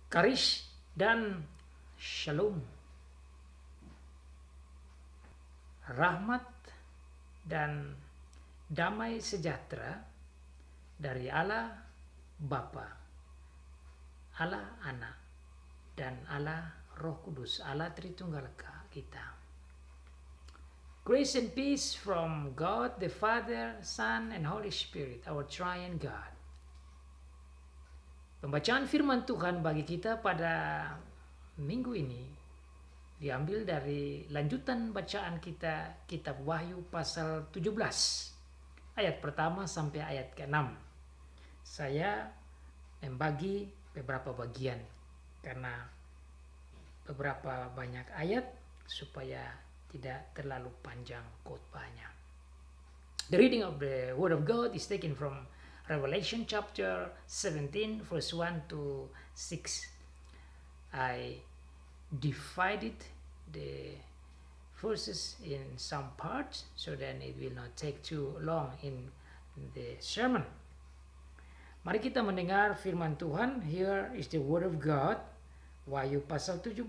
Karis dan Shalom, rahmat dan damai sejahtera dari Allah Bapa, Allah Anak, dan Allah Roh Kudus, Allah Tritunggal kita. Grace and peace from God the Father, Son, and Holy Spirit, our triune God. Pembacaan firman Tuhan bagi kita pada minggu ini diambil dari lanjutan bacaan kita kitab Wahyu pasal 17 ayat pertama sampai ayat ke-6. Saya membagi beberapa bagian karena beberapa banyak ayat supaya tidak terlalu panjang khotbahnya. The reading of the Word of God is taken from Revelation chapter 17 verse 1 to 6. I divided the verses in some parts so then it will not take too long in the sermon. Mari kita mendengar firman Tuhan. Here is the Word of God. Wahyu pasal 17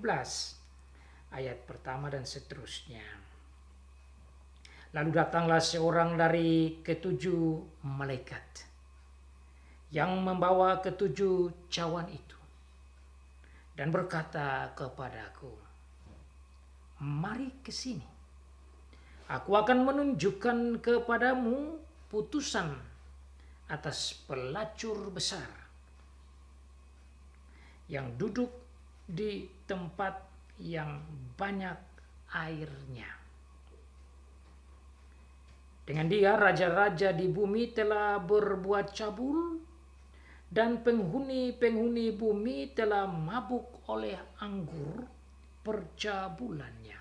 ayat pertama dan seterusnya. Lalu datanglah seorang dari ketujuh malaikat yang membawa ketujuh cawan itu dan berkata kepadaku, mari ke sini. Aku akan menunjukkan kepadamu putusan atas pelacur besar yang duduk di tempat yang banyak airnya. Dengan dia raja-raja di bumi telah berbuat cabul, dan penghuni-penghuni bumi telah mabuk oleh anggur percabulannya.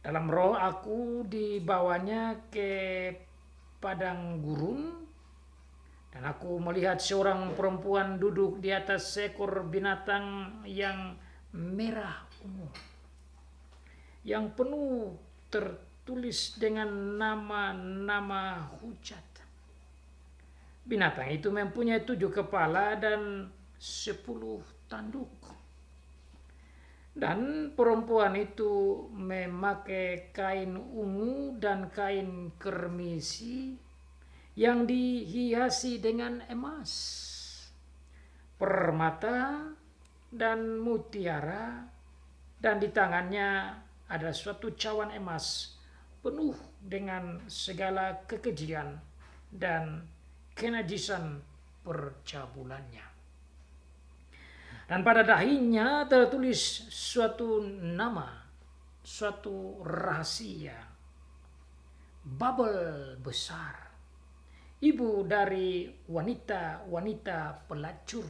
Dalam roh aku dibawanya ke padang gurun, dan aku melihat seorang perempuan duduk di atas seekor binatang yang merah ungu, yang penuh tertulis dengan nama-nama hujat. Binatang itu mempunyai 7 kepala dan 10 tanduk. Dan perempuan itu memakai kain ungu dan kain kermisi yang dihiasi dengan emas, permata, dan mutiara, dan di tangannya ada suatu cawan emas penuh dengan segala kekejian dan kenajisan percabulannya. Dan pada dahinya tertulis suatu nama, suatu rahasia, Babel besar, ibu dari wanita-wanita pelacur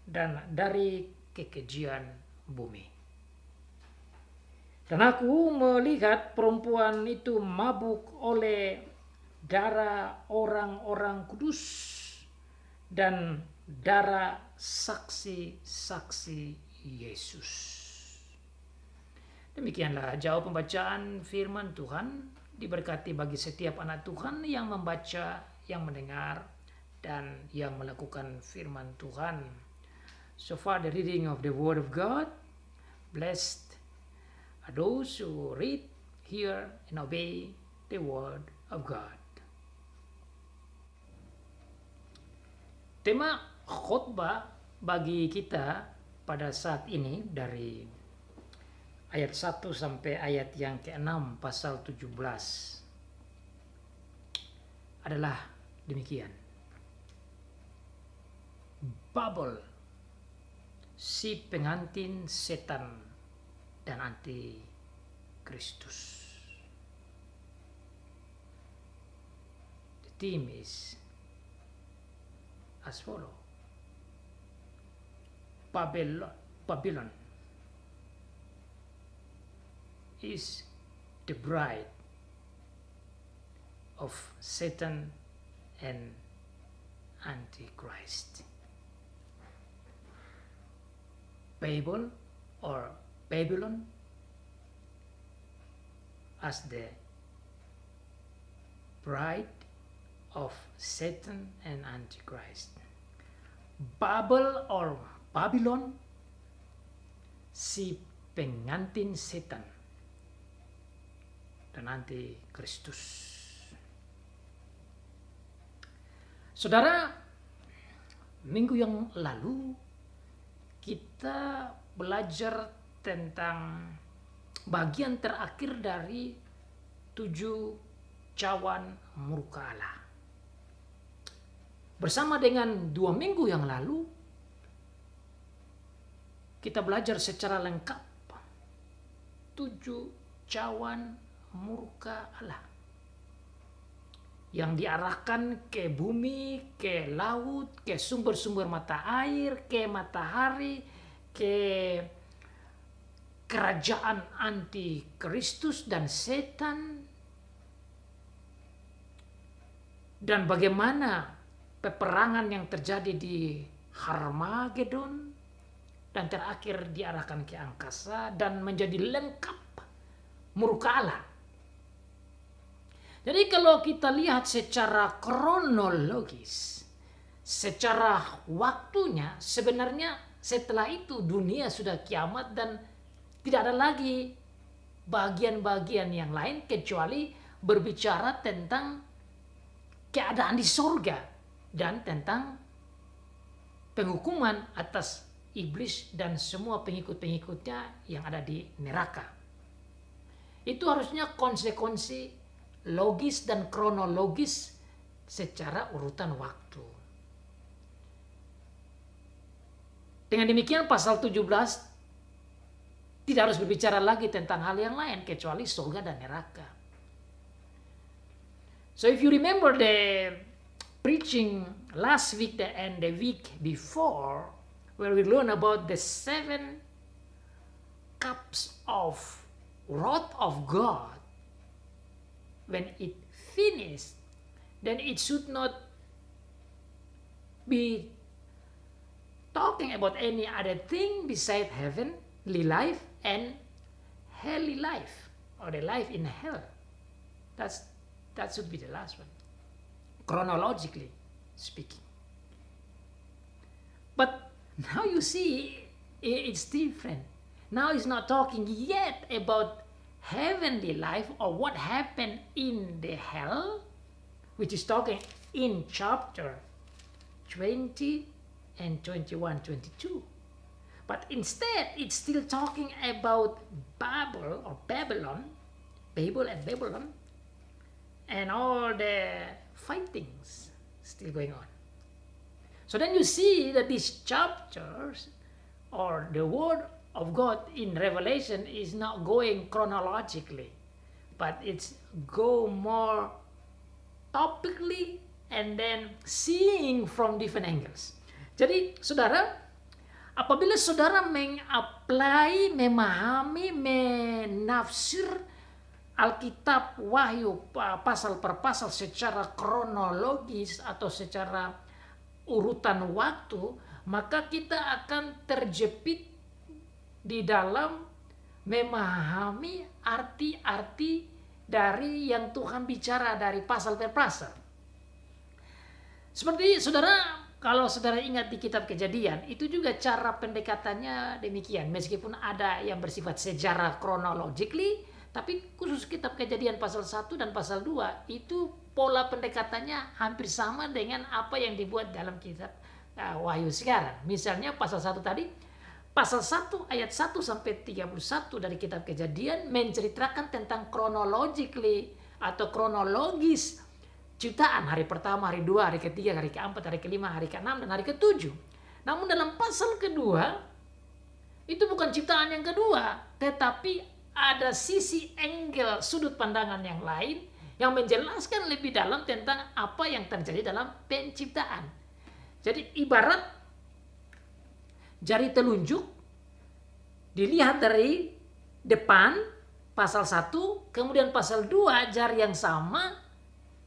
dan dari kekejian bumi. Dan aku melihat perempuan itu mabuk oleh darah orang-orang kudus dan darah saksi-saksi Yesus. Demikianlah jauh pembacaan firman Tuhan. Diberkati bagi setiap anak Tuhan yang membaca, yang mendengar, dan yang melakukan firman Tuhan. So far the reading of the Word of God. Blessed are those who read, hear, and obey the Word of God. Tema khotbah bagi kita pada saat ini dari ayat 1 sampai ayat yang ke-6 pasal 17 adalah demikian. Babel, si pengantin setan dan anti Kristus. The theme is as follow. Babylon is the bride of Satan and Antichrist. Babel or Babylon as the bride of Satan and Antichrist. Babel or Babylon, si pengantin setan dan anti Kristus. Saudara, minggu yang lalu kita belajar tentang bagian terakhir dari 7 cawan murka Allah. Bersama dengan 2 minggu yang lalu, kita belajar secara lengkap 7 cawan murka Allah yang diarahkan ke bumi, ke laut, ke sumber-sumber mata air, ke matahari, ke kerajaan anti Kristus dan setan, dan bagaimana peperangan yang terjadi di Harmagedon, dan terakhir diarahkan ke angkasa dan menjadi lengkap murka Allah. Jadi kalau kita lihat secara kronologis, secara waktunya, sebenarnya setelah itu dunia sudah kiamat dan tidak ada lagi bagian-bagian yang lain kecuali berbicara tentang keadaan di surga dan tentang penghukuman atas iblis dan semua pengikut-pengikutnya yang ada di neraka. Itu harusnya konsekuensi logis dan kronologis secara urutan waktu. Dengan demikian pasal 17 tidak harus berbicara lagi tentang hal yang lain kecuali surga dan neraka. So if you remember the preaching last week and the week before, where we learn about the 7 cups of wrath of God, when it finished, then it should not be talking about any other thing beside heavenly life and helly life, or the life in hell. That should be the last one, chronologically speaking. But now you see it's different. Now it's not talking yet about heavenly life or what happened in the hell, which is talking in chapter 20 and 21, 22. But instead, it's still talking about Babel and all the fightings still going on. So then you see that these chapters or the word of God in Revelation is not going chronologically, but it's go more topically and then seeing from different angles. Jadi saudara, apabila saudara mengapply, memahami, menafsir Alkitab Wahyu pasal per pasal secara kronologis atau secara urutan waktu, maka kita akan terjepit di dalam memahami arti-arti dari yang Tuhan bicara dari pasal per pasal. Seperti saudara, kalau saudara ingat di kitab Kejadian, itu juga cara pendekatannya demikian. Meskipun ada yang bersifat sejarah chronologically, tapi khusus kitab Kejadian pasal 1 dan pasal 2, itu pola pendekatannya hampir sama dengan apa yang dibuat dalam kitab Wahyu sekarang. Misalnya pasal 1 tadi, pasal 1 ayat 1 sampai 31 dari kitab Kejadian menceritakan tentang chronologically atau kronologis ciptaan, hari pertama, hari 2, hari ketiga, hari keempat, hari kelima, hari keenam, dan hari ketujuh. Namun dalam pasal kedua, itu bukan ciptaan yang kedua, tetapi ada sisi angle sudut pandangan yang lain yang menjelaskan lebih dalam tentang apa yang terjadi dalam penciptaan. Jadi ibarat jari telunjuk dilihat dari depan pasal 1, kemudian pasal 2 jari yang sama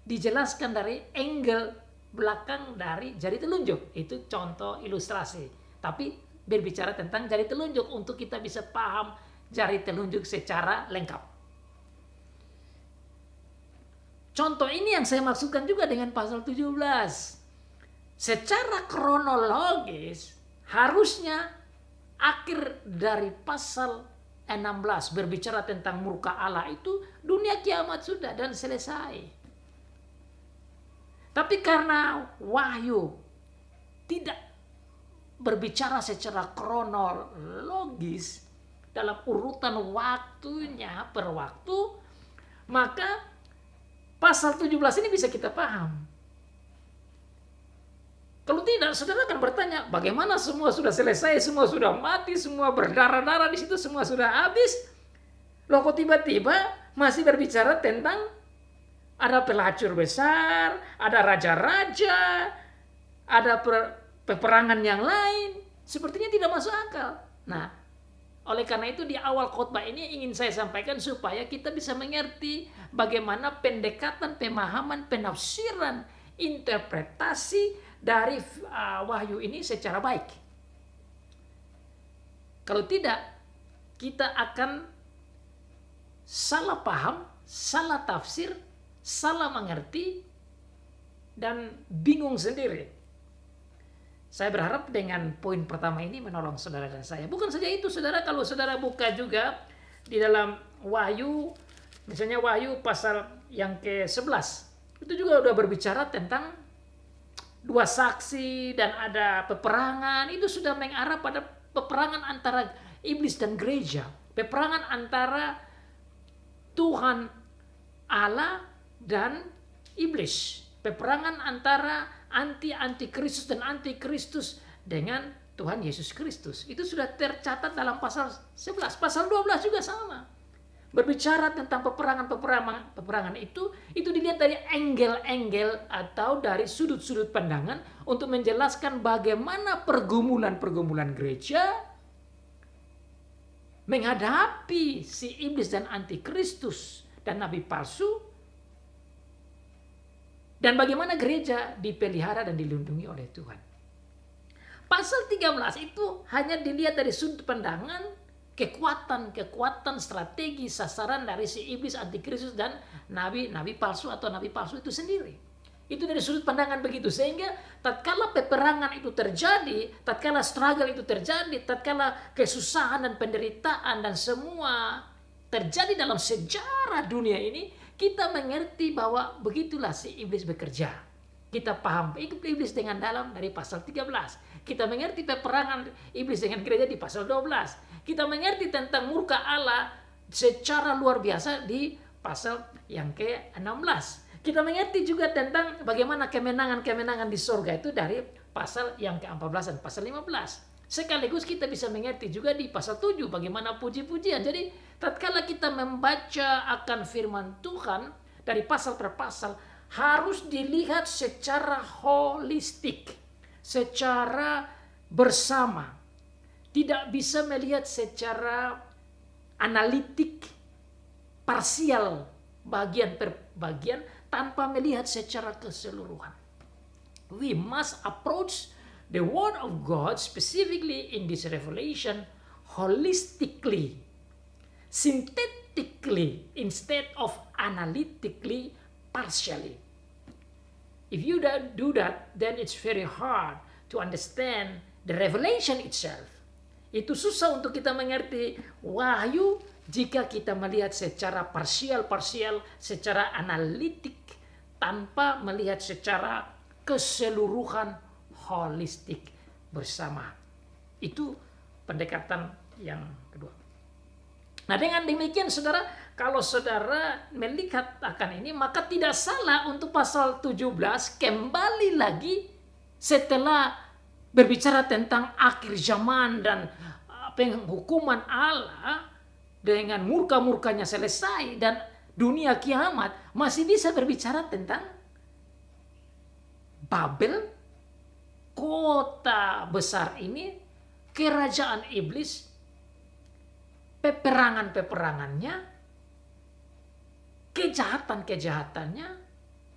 dijelaskan dari angle belakang dari jari telunjuk. Itu contoh ilustrasi. Tapi berbicara tentang jari telunjuk untuk kita bisa paham jari telunjuk secara lengkap. Contoh ini yang saya maksudkan juga dengan pasal 17. secara kronologis harusnya akhir dari pasal 16 berbicara tentang murka Allah itu dunia kiamat sudah dan selesai. Tapi karena Wahyu tidak berbicara secara kronologis dalam urutan waktunya per waktu, maka pasal 17 ini bisa kita paham. Kalau tidak, saudara akan bertanya, bagaimana semua sudah selesai, semua sudah mati, semua berdarah-darah di situ, semua sudah habis. Loh kok tiba-tiba masih berbicara tentang ada pelacur besar, ada raja-raja, ada peperangan yang lain. Sepertinya tidak masuk akal. Nah, oleh karena itu di awal khotbah ini ingin saya sampaikan supaya kita bisa mengerti bagaimana pendekatan, pemahaman, penafsiran, interpretasi dari Wahyu ini secara baik. Kalau tidak, kita akan salah paham, salah tafsir, salah mengerti, dan bingung sendiri. Saya berharap dengan poin pertama ini menolong saudara dan saya. Bukan saja itu, saudara, kalau saudara buka juga di dalam Wahyu, misalnya Wahyu pasal yang ke-11, itu juga udah berbicara tentang dua saksi dan ada peperangan. Itu sudah mengarah pada peperangan antara iblis dan gereja, peperangan antara Tuhan Allah dan iblis, peperangan antara anti-Kristus dan anti-Kristus dengan Tuhan Yesus Kristus. Itu sudah tercatat dalam pasal 11. Pasal 12 juga sama. Berbicara tentang peperangan itu dilihat dari angle-angle atau dari sudut-sudut pandangan untuk menjelaskan bagaimana pergumulan-pergumulan gereja menghadapi si iblis dan antikristus dan nabi palsu, dan bagaimana gereja dipelihara dan dilindungi oleh Tuhan. Pasal 13 itu hanya dilihat dari sudut pandangan kekuatan strategi sasaran dari si iblis antikristus dan nabi palsu atau nabi palsu itu sendiri. Itu dari sudut pandangan begitu, sehingga tatkala peperangan itu terjadi, tatkala struggle itu terjadi, tatkala kesusahan dan penderitaan dan semua terjadi dalam sejarah dunia ini, kita mengerti bahwa begitulah si iblis bekerja. Kita paham iblis dengan dalam dari pasal 13. Kita mengerti peperangan iblis dengan gereja di pasal 12. Kita mengerti tentang murka Allah secara luar biasa di pasal yang ke-16. Kita mengerti juga tentang bagaimana kemenangan-kemenangan di surga itu dari pasal yang ke-14 dan pasal 15. Sekaligus kita bisa mengerti juga di pasal 7 bagaimana puji-pujian. Jadi tatkala kita membaca akan firman Tuhan dari pasal per pasal, harus dilihat secara holistik, secara bersama. Tidak bisa melihat secara analitik, parsial, bagian per bagian, tanpa melihat secara keseluruhan. We must approach the word of God specifically in this revelation holistically, synthetically, instead of analytically, partially. If you do that, then it's very hard to understand the revelation itself. Itu susah untuk kita mengerti Wahyu jika kita melihat secara parsial, secara analitik, tanpa melihat secara keseluruhan holistik bersama. Itu pendekatan yang kedua. Nah, dengan demikian saudara, kalau saudara melihat akan ini, maka tidak salah untuk pasal 17 kembali lagi setelah berbicara tentang akhir zaman dan penghukuman Allah dengan murka-murkanya selesai dan dunia kiamat, masih bisa berbicara tentang Babel, kota besar ini, kerajaan iblis, peperangannya, kejahatan-kejahatannya,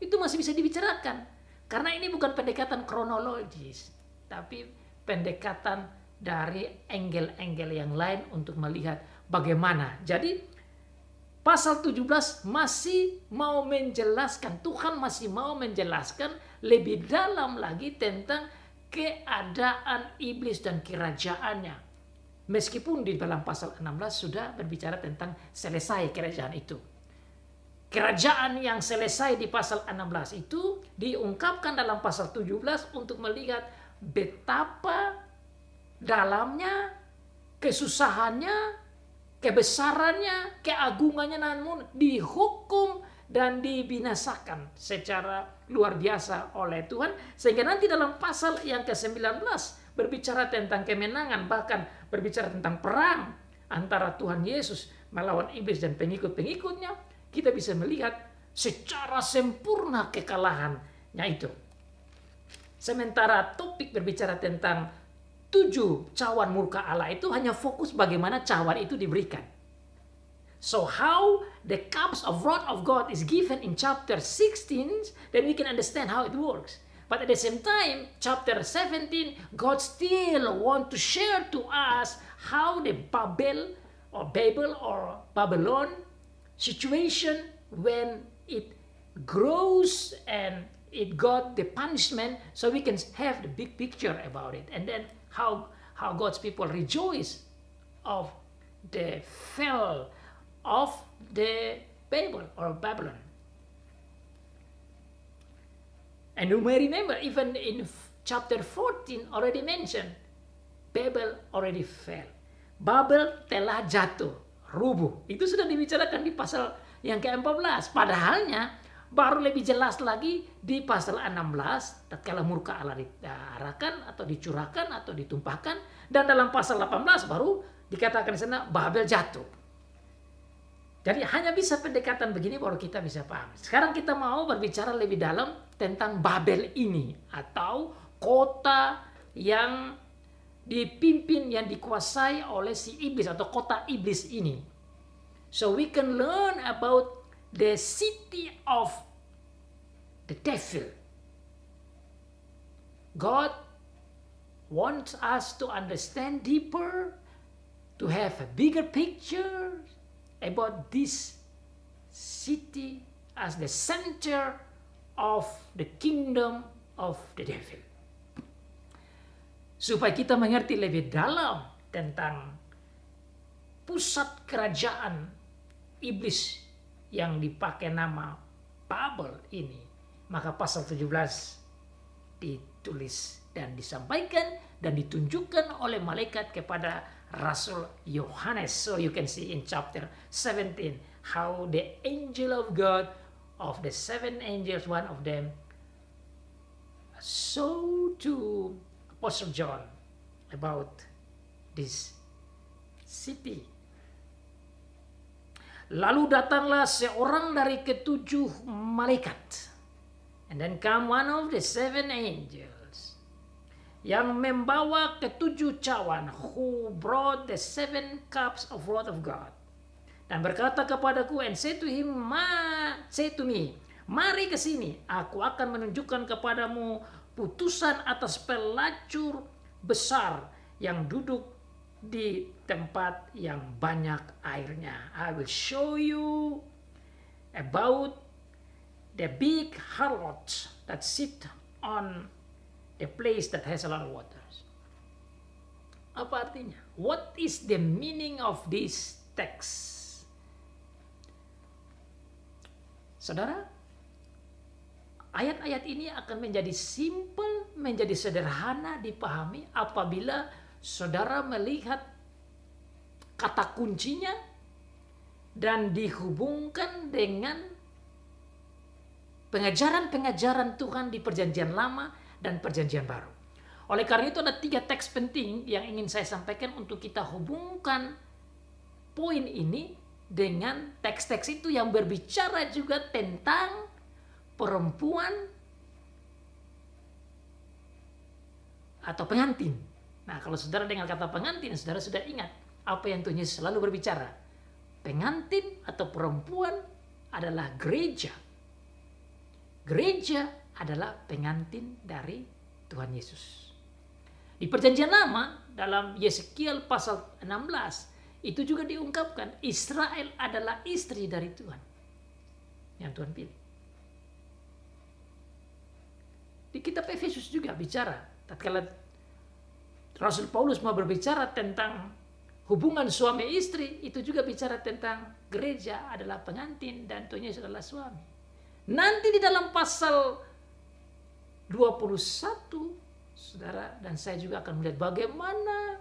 itu masih bisa dibicarakan. Karena ini bukan pendekatan kronologis, tapi pendekatan dari angle-angle yang lain untuk melihat bagaimana. Jadi pasal 17 masih mau menjelaskan, Tuhan masih mau menjelaskan lebih dalam lagi tentang keadaan iblis dan kerajaannya. Meskipun di dalam pasal 16 sudah berbicara tentang selesai kerajaan itu. Kerajaan yang selesai di pasal 16 itu diungkapkan dalam pasal 17 untuk melihat betapa dalamnya, kesusahannya, kebesarannya, keagungannya, namun dihukum dan dibinasakan secara luar biasa oleh Tuhan. Sehingga nanti dalam pasal yang ke-19 berbicara tentang kemenangan, bahkan berbicara tentang perang antara Tuhan Yesus melawan iblis dan pengikut-pengikutnya. Kita bisa melihat secara sempurna kekalahannya itu. Sementara topik berbicara tentang 7 cawan murka Allah itu hanya fokus bagaimana cawan itu diberikan. So how the cups of wrath of God is given in chapter 16, then we can understand how it works. But at the same time, chapter 17, God still want to share to us how the Babel or Babylon situation, when it grows and it got the punishment, so we can have the big picture about it. And then how God's people rejoice of the fall of the Babel or Babylon. And you may remember, even in chapter 14 already mentioned, Babel already fell. Babel telah jatuh, rubuh. Itu sudah dibicarakan di pasal yang ke-14. Padahalnya baru lebih jelas lagi di pasal 16 tatkala murka Allah diarahkan atau dicurahkan atau ditumpahkan, dan dalam pasal 18 baru dikatakan di sana Babel jatuh. Jadi hanya bisa pendekatan begini baru kita bisa paham. Sekarang kita mau berbicara lebih dalam tentang Babel ini, atau kota yang dipimpin, yang dikuasai oleh si iblis atau kota iblis ini. So we can learn about the city of the devil. God wants us to understand deeper, to have a bigger picture about this city as the center of the kingdom of the devil. Supaya kita mengerti lebih dalam tentang pusat kerajaan iblis yang dipakai nama Babel ini, maka pasal 17 ditulis dan disampaikan dan ditunjukkan oleh malaikat kepada Rasul Yohanes. So you can see in chapter 17 how the angel of God, of the 7 angels, one of them showed to Apostle John about this city. Lalu datanglah seorang dari ke-7 malaikat. And then come one of the 7 angels, yang membawa ke-7 cawan, who brought the 7 cups of wrath of God. Dan berkata kepadaku, and say to me, mari ke sini, aku akan menunjukkan kepadamu putusan atas pelacur besar yang duduk di tempat yang banyak airnya. I will show you about the big harlot that sit on the place that has a lot of waters. Apa artinya? What is the meaning of this text? Saudara, ayat-ayat ini akan menjadi simple, menjadi sederhana dipahami apabila saudara melihat kata kuncinya dan dihubungkan dengan pengajaran-pengajaran Tuhan di Perjanjian Lama dan Perjanjian Baru. Oleh karena itu ada 3 teks penting yang ingin saya sampaikan untuk kita hubungkan poin ini dengan teks-teks itu yang berbicara juga tentang perempuan atau pengantin. Nah, kalau saudara dengar kata pengantin, saudara sudah ingat apa yang Tuhan Yesus selalu berbicara. Pengantin atau perempuan adalah gereja. Gereja adalah pengantin dari Tuhan Yesus. Di Perjanjian Lama, dalam Yeskiel pasal 16, itu juga diungkapkan Israel adalah istri dari Tuhan yang Tuhan pilih. Di kitab Efesus juga bicara, tatkala Rasul Paulus mau berbicara tentang hubungan suami istri, itu juga bicara tentang gereja adalah pengantin dan Tuhan Yesus adalah suami. Nanti di dalam pasal 21, saudara dan saya juga akan melihat bagaimana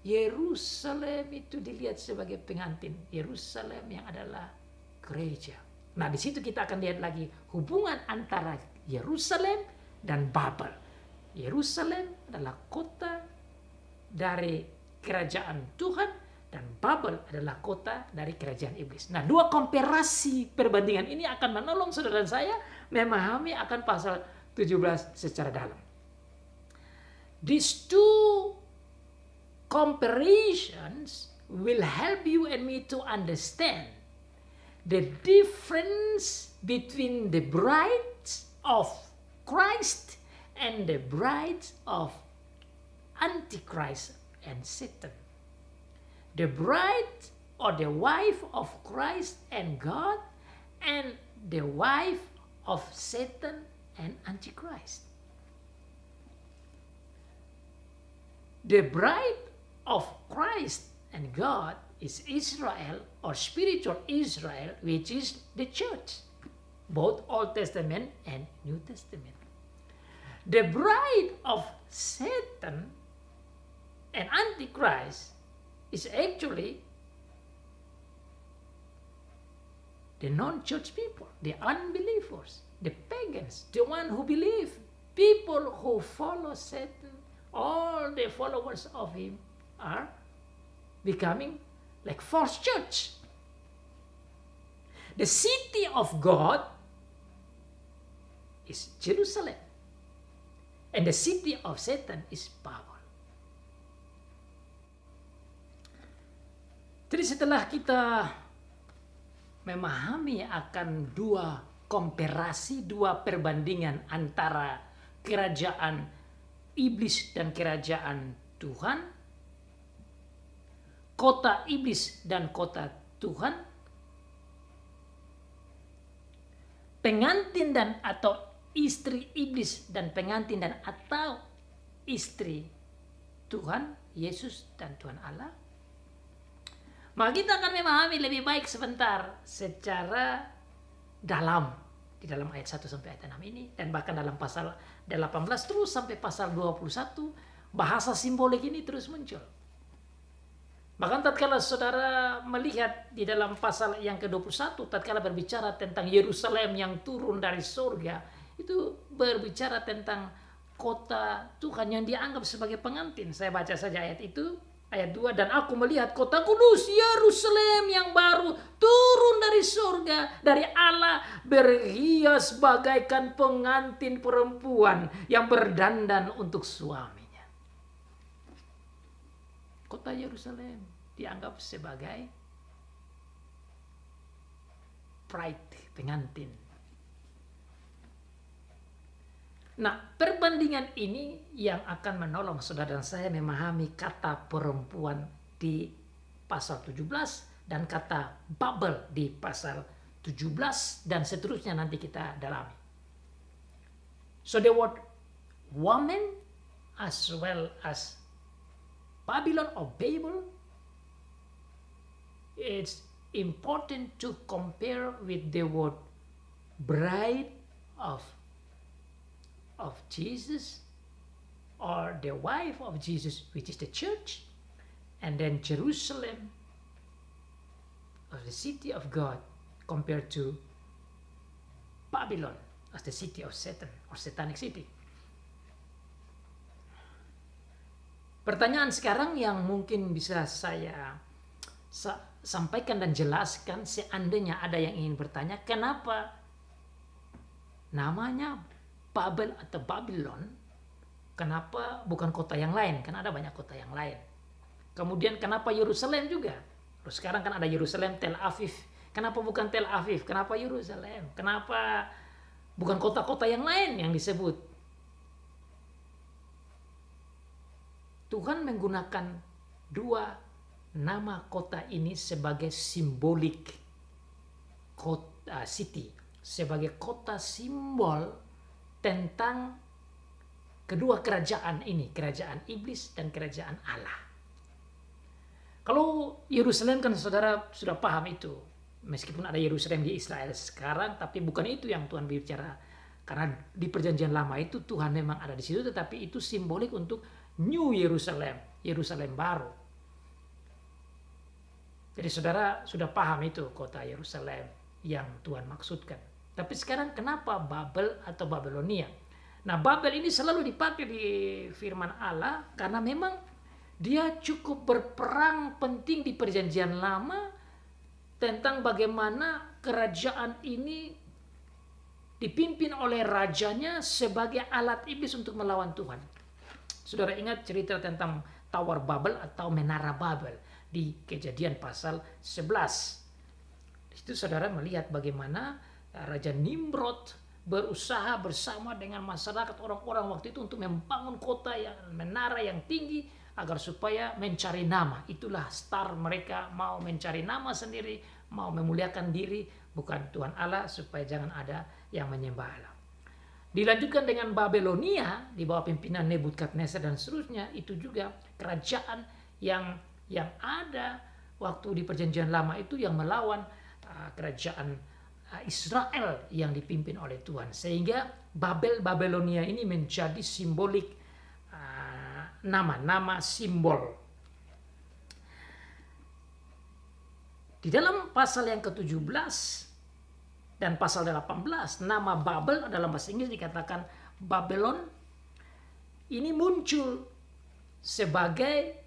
Yerusalem itu dilihat sebagai pengantin. Yerusalem yang adalah gereja. Nah, di situ kita akan lihat lagi hubungan antara Yerusalem dan Babel. Yerusalem adalah kota dari kerajaan Tuhan dan Babel adalah kota dari kerajaan iblis. Nah, dua komparasi perbandingan ini akan menolong saudara dan saya memahami akan pasal 17 secara dalam. These two comparisons will help you and me to understand the difference between the brides of Christ and the brides of Antichrist and Satan. The bride or the wife of Christ and God, and the wife of Satan and Antichrist. The bride of Christ and God is Israel or spiritual Israel, which is the church, both Old Testament and New Testament. The bride of Satan and Antichrist is actually the non-church people, the unbelievers, the pagans, the one who believe, people who follow Satan. All the followers of him are becoming like false church. The city of God is Jerusalem. And the city of Satan is Babel. Jadi setelah kita memahami akan dua komparasi, dua perbandingan antara kerajaan iblis dan kerajaan Tuhan, kota iblis dan kota Tuhan, pengantin dan atau istri iblis dan pengantin dan atau istri Tuhan Yesus dan Tuhan Allah, maka kita akan memahami lebih baik sebentar secara dalam di dalam ayat 1 sampai ayat 6 ini, dan bahkan dalam pasal 18 terus sampai pasal 21 bahasa simbolik ini terus muncul. Bahkan tatkala saudara melihat di dalam pasal yang ke-21, tatkala berbicara tentang Yerusalem yang turun dari surga, itu berbicara tentang kota Tuhan yang dianggap sebagai pengantin. Saya baca saja ayat itu, ayat 2, dan aku melihat kota kudus Yerusalem yang baru turun dari surga dari Allah, berhias bagaikan pengantin perempuan yang berdandan untuk suaminya. Kota Yerusalem dianggap sebagai bride, pengantin. Nah, perbandingan ini yang akan menolong saudara dan saya memahami kata perempuan di pasal 17 dan kata Babel di pasal 17 dan seterusnya nanti kita dalami. So the word woman as well as Babylon or Babel, it's important to compare with the word bride of Jesus, or the wife of Jesus, which is the church, and then Jerusalem, of the city of God, compared to Babylon as the city of Satan or satanic city. Pertanyaan sekarang yang mungkin bisa saya sampaikan dan jelaskan, seandainya ada yang ingin bertanya, kenapa namanya Babel atau Babylon, kenapa bukan kota yang lain? Karena ada banyak kota yang lain. Kemudian kenapa Yerusalem juga? Terus sekarang kan ada Yerusalem, Tel Aviv. Kenapa bukan Tel Aviv? Kenapa Yerusalem? Kenapa bukan kota-kota yang lain yang disebut? Tuhan menggunakan dua nama kota ini sebagai simbolik kota city, sebagai kota simbol tentang kedua kerajaan ini, kerajaan iblis dan kerajaan Allah. Kalau Yerusalem kan saudara sudah paham itu, meskipun ada Yerusalem di Israel sekarang, tapi bukan itu yang Tuhan bicara. Karena di perjanjian lama itu Tuhan memang ada di situ, tetapi itu simbolik untuk New Yerusalem, Yerusalem baru. Jadi saudara sudah paham itu kota Yerusalem yang Tuhan maksudkan. Tapi sekarang kenapa Babel atau Babelonia? Nah, Babel ini selalu dipakai di firman Allah karena memang dia cukup berperang penting di perjanjian lama tentang bagaimana kerajaan ini dipimpin oleh rajanya sebagai alat iblis untuk melawan Tuhan. Saudara ingat cerita tentang Tower Babel atau Menara Babel di Kejadian pasal 11. Di situ saudara melihat bagaimana Raja Nimrod berusaha bersama dengan masyarakat orang-orang waktu itu untuk membangun kota yang menara yang tinggi agar supaya mencari nama. Itulah star mereka, mau mencari nama sendiri, mau memuliakan diri, bukan Tuhan Allah, supaya jangan ada yang menyembah Allah. Dilanjutkan dengan Babelonia di bawah pimpinan Nebukadnezar dan seterusnya, itu juga kerajaan yang ada waktu di perjanjian lama itu yang melawan kerajaan Israel yang dipimpin oleh Tuhan. Sehingga Babelonia ini menjadi simbolik nama-nama simbol. Di dalam pasal yang ke-17 dan pasal 18, nama Babel dalam bahasa Inggris dikatakan Babylon, ini muncul sebagai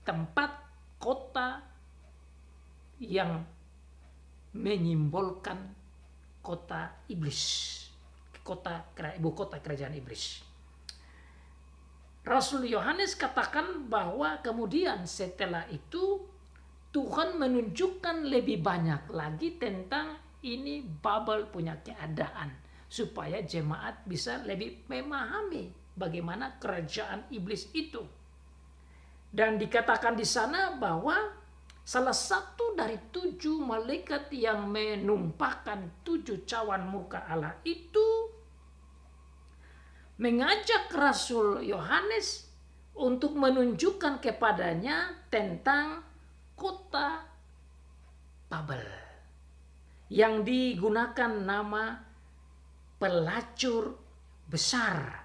tempat kota yang menyimbolkan kota iblis, ibu kota kerajaan iblis. Rasul Yohanes katakan bahwa kemudian setelah itu Tuhan menunjukkan lebih banyak lagi tentang ini Babel punya keadaan, supaya jemaat bisa lebih memahami bagaimana kerajaan iblis itu. Dan dikatakan di sana bahwa salah satu dari 7 malaikat yang menumpahkan 7 cawan muka Allah itu mengajak Rasul Yohanes untuk menunjukkan kepadanya tentang kota Babel yang digunakan nama pelacur besar.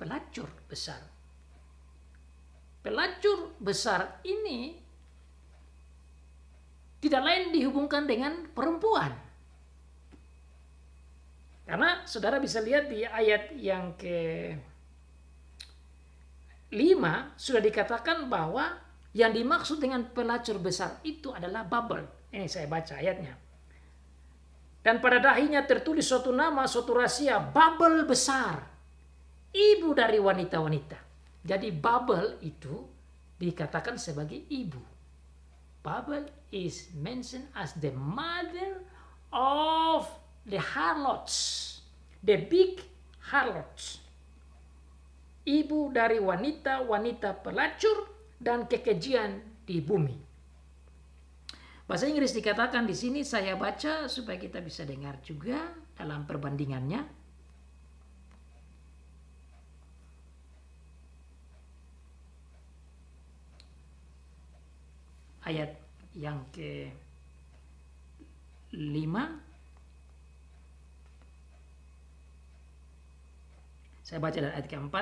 Pelacur besar. Pelacur besar ini tidak lain dihubungkan dengan perempuan. Karena saudara bisa lihat di ayat yang ke-5 sudah dikatakan bahwa yang dimaksud dengan pelacur besar itu adalah Babel. Ini saya baca ayatnya. Dan pada dahinya tertulis suatu nama, suatu rahasia, Babel besar, ibu dari wanita-wanita. Jadi Babel itu dikatakan sebagai ibu. Babel is mentioned as the mother of the harlots, the big harlots. Ibu dari wanita-wanita pelacur dan kekejian di bumi. Bahasa Inggris dikatakan di sini, saya baca supaya kita bisa dengar juga dalam perbandingannya. Ayat yang ke-5. Saya baca dari ayat ke-4.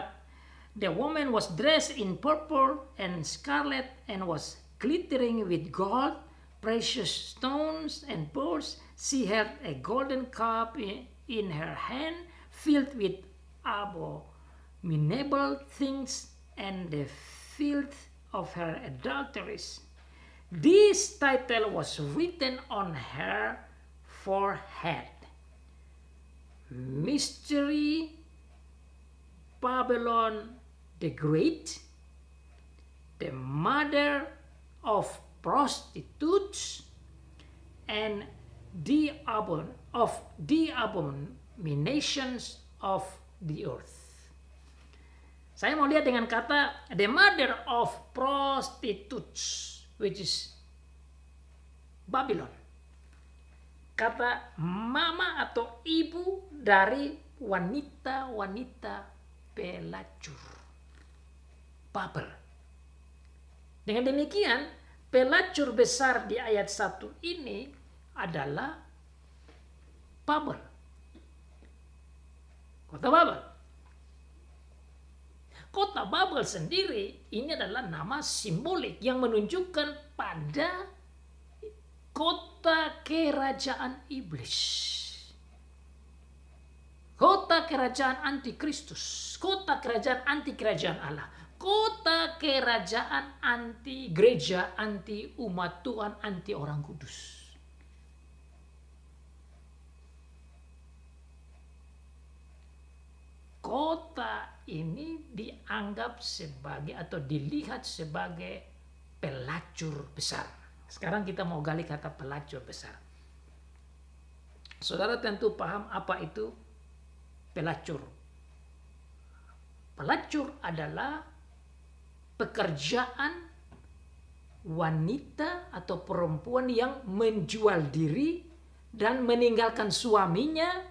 The woman was dressed in purple and scarlet and was glittering with gold, precious stones and pearls. She had a golden cup in her hand filled with abominable things and the filth of her adulteries. This title was written on her forehead. Mystery Babylon the Great, the mother of prostitutes and the abominations of the earth. Saya mau lihat dengan kata the mother of prostitutes, which is Babylon. Kata mama atau ibu dari wanita-wanita pelacur. Babel. Dengan demikian, pelacur besar di ayat 1 ini adalah Babel. Kota Babel. Kota Babel sendiri ini adalah nama simbolik yang menunjukkan pada kota kerajaan iblis. Kota kerajaan antikristus. Kota kerajaan anti kerajaan Allah. Kota kerajaan anti gereja, anti umat Tuhan, anti orang kudus. Kota ini dianggap sebagai atau dilihat sebagai pelacur besar. Sekarang kita mau gali kata pelacur besar. Saudara tentu paham apa itu pelacur. Pelacur adalah pekerjaan wanita atau perempuan yang menjual diri dan meninggalkan suaminya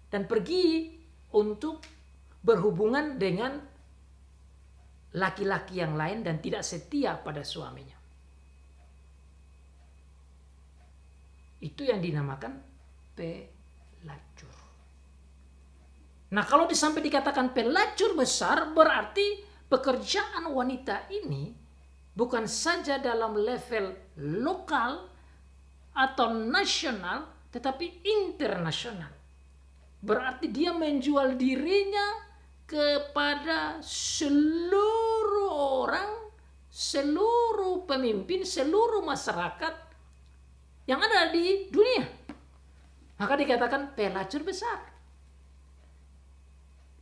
dan pergi untuk berhubungan dengan laki-laki yang lain dan tidak setia pada suaminya. Itu yang dinamakan pelacur. Nah, kalau sampai dikatakan pelacur besar, berarti pekerjaan wanita ini bukan saja dalam level lokal atau nasional, tetapi internasional. Berarti dia menjual dirinya kepada seluruh orang, seluruh pemimpin, seluruh masyarakat yang ada di dunia. Maka dikatakan pelacur besar.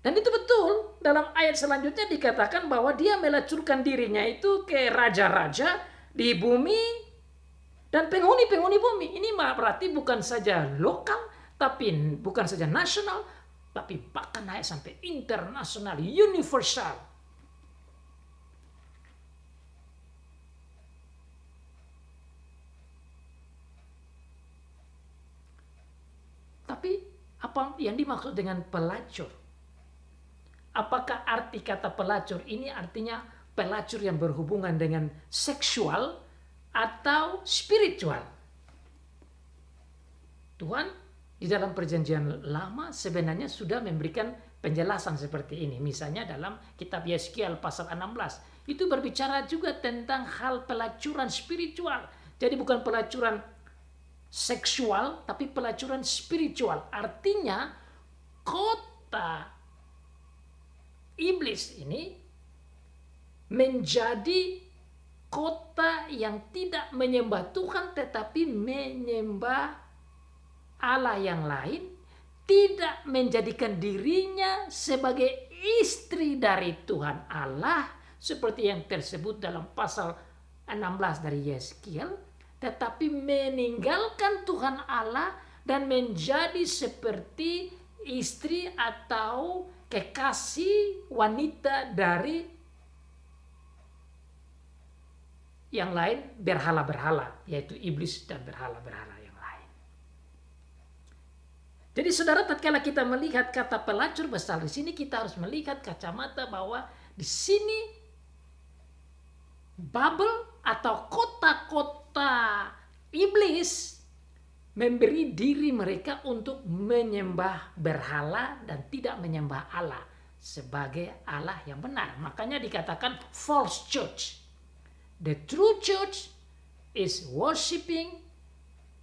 Dan itu betul, dalam ayat selanjutnya dikatakan bahwa dia melacurkan dirinya itu ke raja-raja di bumi dan penghuni-penghuni bumi. Ini berarti bukan saja lokal, tapi bukan saja nasional, tapi bahkan naik sampai internasional, universal. Tapi apa yang dimaksud dengan pelacur? Apakah arti kata pelacur ini artinya pelacur yang berhubungan dengan seksual atau spiritual? Tuhan di dalam perjanjian lama sebenarnya sudah memberikan penjelasan seperti ini. Misalnya dalam kitab Yeskiel pasal 16. Itu berbicara juga tentang hal pelacuran spiritual. Jadi bukan pelacuran seksual, tapi pelacuran spiritual. Artinya kota iblis ini menjadi kota yang tidak menyembah Tuhan tetapi menyembah Allah yang lain, tidak menjadikan dirinya sebagai istri dari Tuhan Allah seperti yang tersebut dalam pasal 16 dari Yeskiel, tetapi meninggalkan Tuhan Allah dan menjadi seperti istri atau kekasih wanita dari yang lain, berhala-berhala, yaitu iblis dan berhala-berhala yang lain. Jadi saudara, tatkala kita melihat kata pelacur besar di sini, kita harus melihat kacamata bahwa di sini Babel atau kota-kota iblis memberi diri mereka untuk menyembah berhala dan tidak menyembah Allah sebagai Allah yang benar. Makanya dikatakan false church. The true church is worshiping,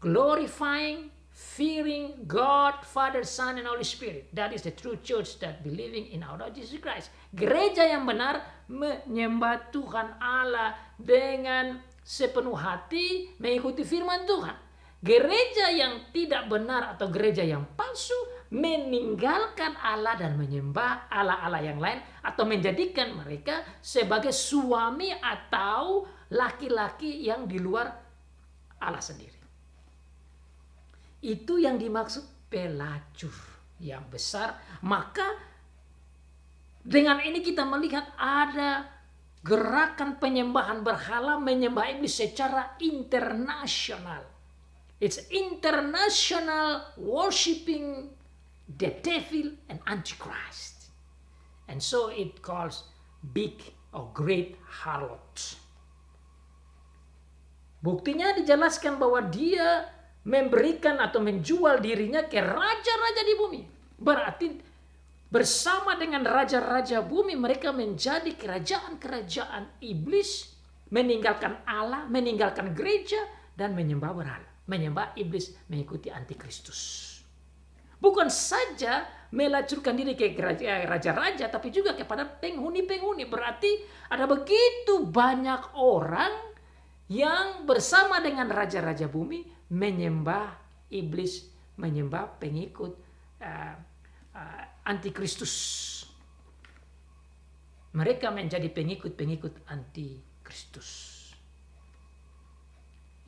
glorifying, fearing God, Father, Son, and Holy Spirit. That is the true church that believing in our Lord Jesus Christ. Gereja yang benar menyembah Tuhan Allah dengan sepenuh hati, mengikuti firman Tuhan. Gereja yang tidak benar atau gereja yang palsu meninggalkan Allah dan menyembah Allah-Allah yang lain atau menjadikan mereka sebagai suami atau laki-laki yang di luar Allah sendiri. Itu yang dimaksud pelacur yang besar. Maka Dengan ini kita melihat ada gerakan penyembahan berhala, menyembah iblis secara internasional. It's international worshiping the devil and antichrist. And so it calls big or great harlot. Buktinya dijelaskan bahwa dia memberikan atau menjual dirinya ke raja-raja di bumi. Berarti bersama dengan raja-raja bumi mereka menjadi kerajaan-kerajaan iblis, meninggalkan Allah, meninggalkan gereja, dan menyembah berhala, menyembah iblis, mengikuti antikristus. Bukan saja melacurkan diri ke raja-raja, tapi juga kepada penghuni-penghuni. Berarti ada begitu banyak orang yang bersama dengan raja-raja bumi menyembah iblis, menyembah pengikut antikristus. Mereka menjadi pengikut-pengikut antikristus.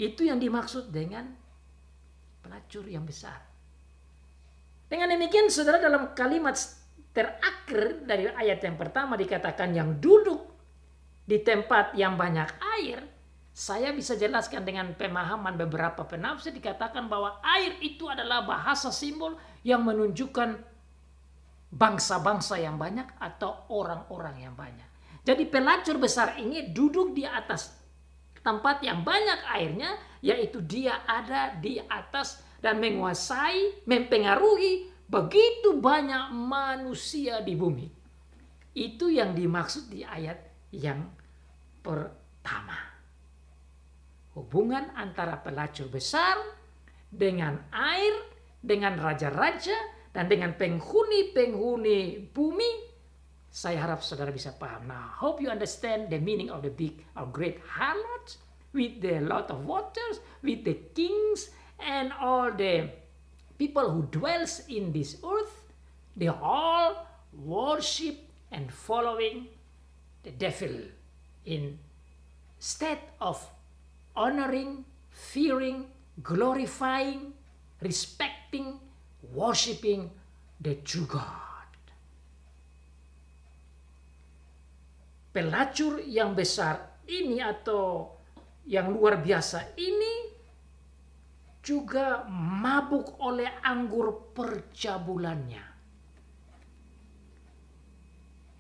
Itu yang dimaksud dengan pelacur yang besar. Dengan demikian, saudara, dalam kalimat terakhir dari ayat yang pertama dikatakan yang duduk di tempat yang banyak air. Saya bisa jelaskan dengan pemahaman beberapa penafsir, dikatakan bahwa air itu adalah bahasa simbol yang menunjukkan bangsa-bangsa yang banyak atau orang-orang yang banyak. Jadi pelacur besar ini duduk di atas tempat yang banyak airnya, yaitu dia ada di atas dan menguasai, mempengaruhi begitu banyak manusia di bumi. Itu yang dimaksud di ayat yang pertama. Hubungan antara pelacur besar dengan air, dengan raja-raja, dan dengan penghuni-penghuni bumi. Saya harap saudara bisa paham. Now, hope you understand the meaning of the big or great harlot with the lot of waters, with the kings, and all the people who dwells in this earth. They all worship and following the devil instead of honoring, fearing, glorifying, respecting, worshiping the true God. Pelacur yang besar ini atau yang luar biasa ini juga mabuk oleh anggur percabulannya.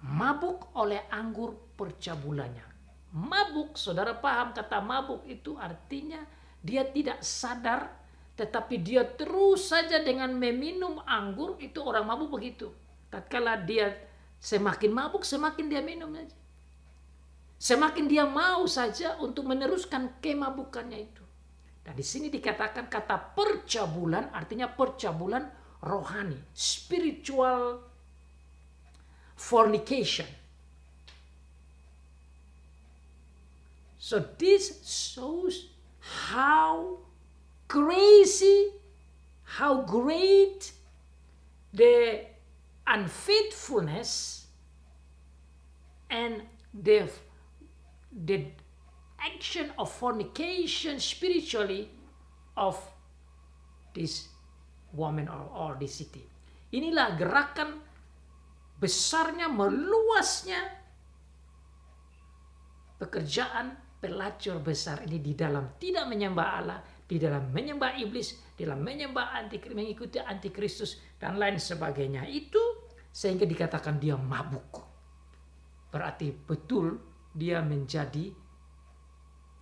Mabuk oleh anggur percabulannya. Mabuk, saudara paham kata mabuk itu artinya dia tidak sadar, tetapi dia terus saja dengan meminum anggur. Itu orang mabuk begitu. Tatkala dia semakin mabuk, semakin dia minum saja. Semakin dia mau saja untuk meneruskan kemabukannya itu. Dan di sini dikatakan kata percabulan artinya percabulan rohani, spiritual fornication. So this shows how crazy, how great the unfaithfulness and the action of fornication spiritually of this woman or this city. Inilah gerakan besarnya, meluasnya pekerjaan pelacur besar ini di dalam tidak menyembah Allah, di dalam menyembah iblis, di dalam menyembah mengikuti antikristus dan lain sebagainya itu, sehingga dikatakan dia mabuk. Berarti betul dia menjadi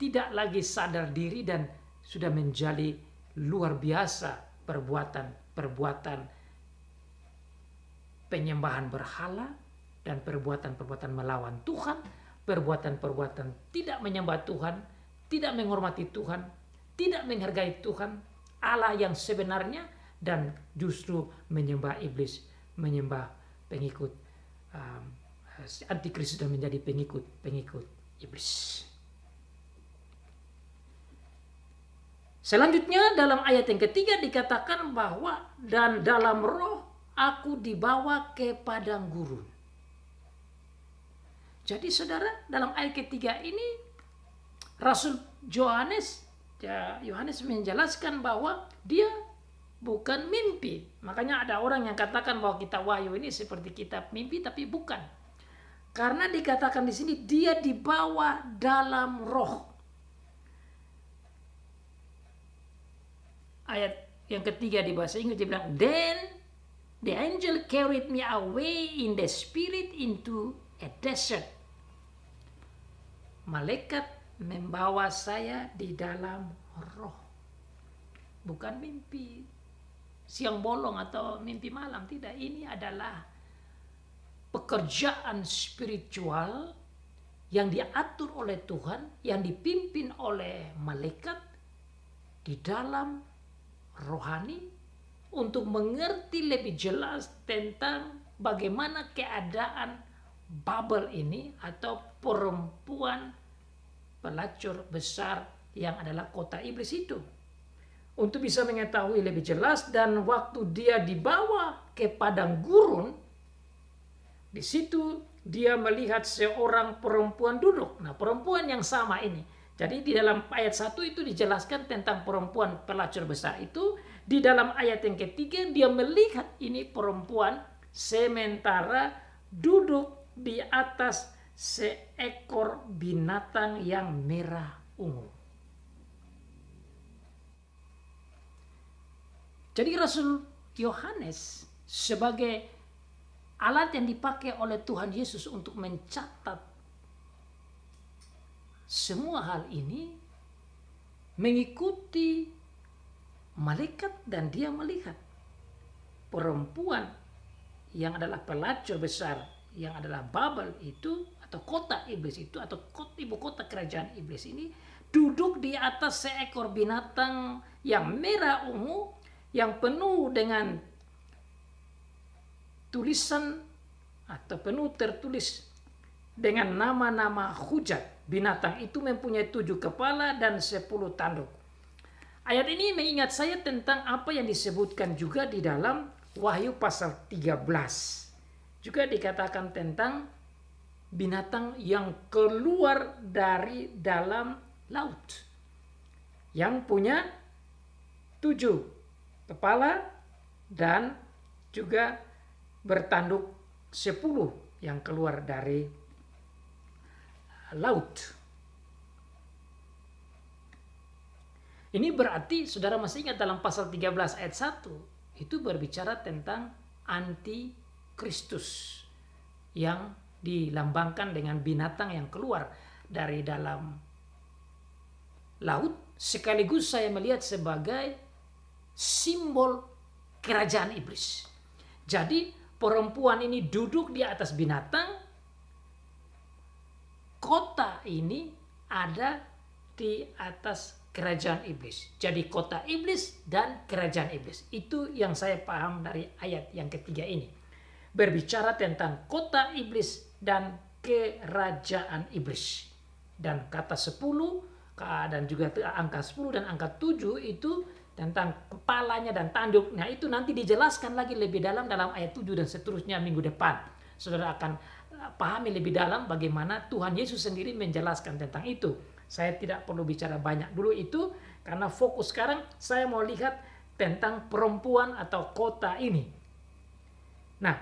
tidak lagi sadar diri dan sudah menjadi luar biasa perbuatan penyembahan berhala dan perbuatan-perbuatan melawan Tuhan, perbuatan-perbuatan tidak menyembah Tuhan, tidak menghormati Tuhan, tidak menghargai Tuhan, Allah yang sebenarnya, dan justru menyembah iblis, menyembah pengikut antikristus dan menjadi pengikut iblis. Selanjutnya dalam ayat yang ketiga dikatakan bahwa dan dalam roh aku dibawa ke padang gurun. Jadi saudara, dalam ayat ketiga ini Rasul Yohanes menjelaskan bahwa dia bukan mimpi. Makanya ada orang yang katakan bahwa kitab Wahyu ini seperti kitab mimpi, tapi bukan. Karena dikatakan di sini dia dibawa dalam roh. Ayat yang ketiga di bahasa Inggris dia bilang, "Then the angel carried me away in the spirit into a desert." Malaikat membawa saya di dalam roh. Bukan mimpi siang bolong atau mimpi malam, tidak. Ini adalah pekerjaan spiritual yang diatur oleh Tuhan, yang dipimpin oleh malaikat di dalam rohani untuk mengerti lebih jelas tentang bagaimana keadaan Babel ini atau perempuan pelacur besar yang adalah kota iblis itu. Untuk bisa mengetahui lebih jelas, dan waktu dia dibawa ke padang gurun, di situ dia melihat seorang perempuan duduk. Nah, perempuan yang sama ini. Jadi di dalam ayat 1 itu dijelaskan tentang perempuan pelacur besar itu. Di dalam ayat yang ketiga dia melihat ini perempuan sementara duduk di atas seekor binatang yang merah ungu. Jadi Rasul Yohanes sebagai alat yang dipakai oleh Tuhan Yesus untuk mencatat semua hal ini, mengikuti malaikat, dan dia melihat perempuan yang adalah pelacur besar, yang adalah Babel itu atau kota iblis itu atau ibu kota kerajaan iblis ini duduk di atas seekor binatang yang merah ungu, yang penuh dengan tulisan atau penuh tertulis dengan nama-nama hujat. Binatang itu mempunyai 7 kepala dan 10 tanduk. Ayat ini mengingat saya tentang apa yang disebutkan juga di dalam Wahyu pasal 13. Juga dikatakan tentang binatang yang keluar dari dalam laut, yang punya 7 kepala dan juga bertanduk 10 yang keluar dari laut. Ini berarti saudara masih ingat dalam pasal 13 ayat 1 itu berbicara tentang antikristus yang dilambangkan dengan binatang yang keluar dari dalam laut, sekaligus saya melihat sebagai simbol kerajaan iblis. Jadi perempuan ini duduk di atas binatang, kota ini ada di atas kerajaan iblis. Jadi kota iblis dan kerajaan iblis. Itu yang saya paham dari ayat yang ketiga ini. Berbicara tentang kota iblis dan kerajaan iblis. Dan kata 10 dan juga angka 10 dan angka 7 itu tentang kepalanya dan tanduk. Nah, itu nanti dijelaskan lagi lebih dalam ayat 7 dan seterusnya minggu depan. Saudara akan pahami lebih dalam bagaimana Tuhan Yesus sendiri menjelaskan tentang itu. Saya tidak perlu bicara banyak dulu itu, karena fokus sekarang saya mau lihat tentang perempuan atau kota ini. Nah,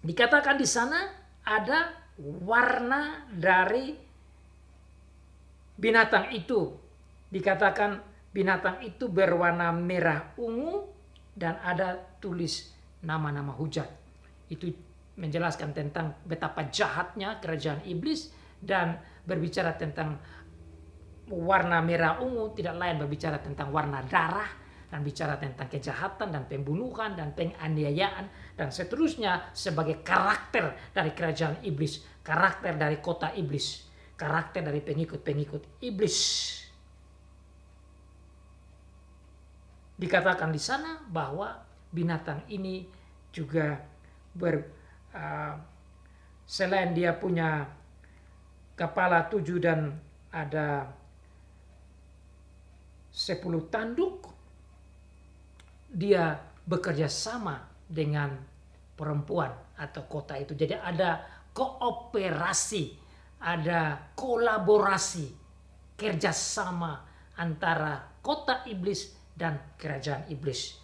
dikatakan di sana ada warna dari binatang itu. Dikatakan binatang itu berwarna merah ungu dan ada tulis nama-nama hujat. Itu menjelaskan tentang betapa jahatnya kerajaan iblis, dan berbicara tentang warna merah ungu tidak lain berbicara tentang warna darah, dan bicara tentang kejahatan dan pembunuhan dan penganiayaan dan seterusnya sebagai karakter dari kerajaan iblis, karakter dari kota iblis, karakter dari pengikut-pengikut iblis. Dikatakan di sana bahwa binatang ini juga selain dia punya kepala 7 dan ada 10 tanduk, dia bekerja sama dengan perempuan atau kota itu. Jadi ada kooperasi, ada kolaborasi, kerjasama antara kota iblis dan kerajaan iblis.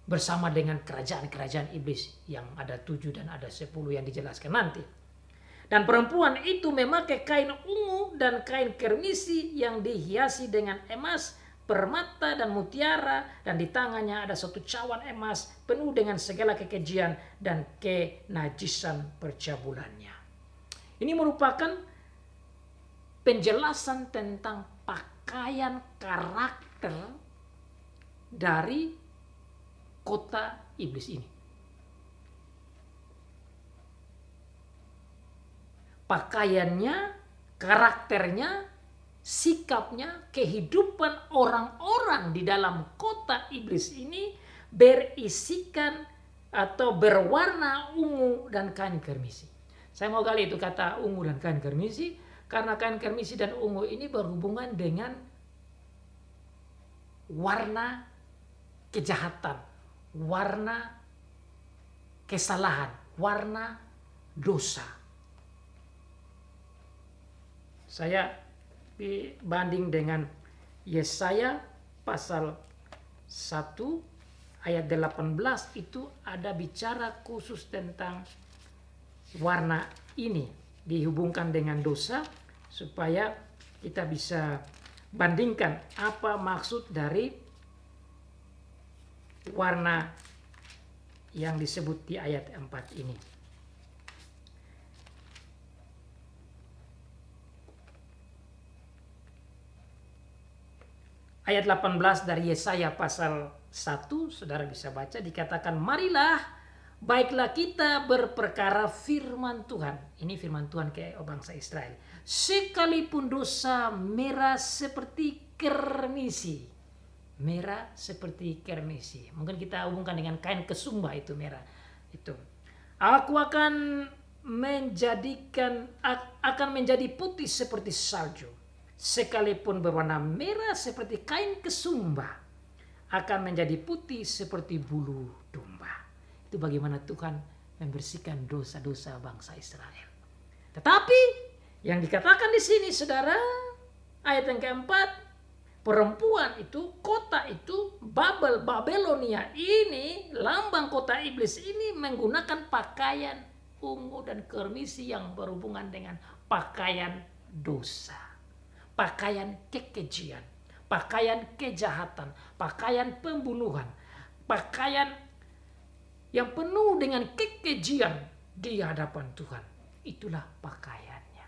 bersama dengan kerajaan-kerajaan iblis yang ada 7 dan ada 10 yang dijelaskan nanti. Dan perempuan itu memakai kain ungu dan kain kermisi yang dihiasi dengan emas, permata dan mutiara, dan di tangannya ada satu cawan emas penuh dengan segala kekejian dan kenajisan percabulannya. Ini merupakan penjelasan tentang pakaian karakter dari kota iblis ini. Pakaiannya, karakternya, sikapnya, kehidupan orang-orang di dalam kota iblis ini berisikan atau berwarna ungu dan kain kermisi. Saya mau kali itu kata ungu dan kain kermisi, karena kain kermisi dan ungu ini berhubungan dengan warna kejahatan, warna kesalahan, warna dosa. Saya dibanding dengan Yesaya pasal 1 ayat 18 itu ada bicara khusus tentang warna ini dihubungkan dengan dosa, supaya kita bisa bandingkan apa maksud dari warna yang disebut di ayat 4 ini. Ayat 18 dari Yesaya pasal 1, saudara bisa baca, dikatakan, marilah, baiklah kita berperkara firman Tuhan. Ini firman Tuhan ke bangsa Israel. Sekalipun dosa merah seperti kermisi. Merah seperti kermisi. Mungkin kita hubungkan dengan kain kesumba itu merah. Itu. Aku akan menjadi putih seperti salju. Sekalipun berwarna merah seperti kain kesumba, akan menjadi putih seperti bulu domba. Itu bagaimana Tuhan membersihkan dosa-dosa bangsa Israel. Tetapi yang dikatakan di sini, saudara, ayat yang keempat, perempuan itu, kota itu, Babelonia ini, lambang kota iblis ini menggunakan pakaian ungu dan kermisi yang berhubungan dengan pakaian dosa. Pakaian kekejian, pakaian kejahatan, pakaian pembunuhan, pakaian yang penuh dengan kekejian di hadapan Tuhan. Itulah pakaiannya.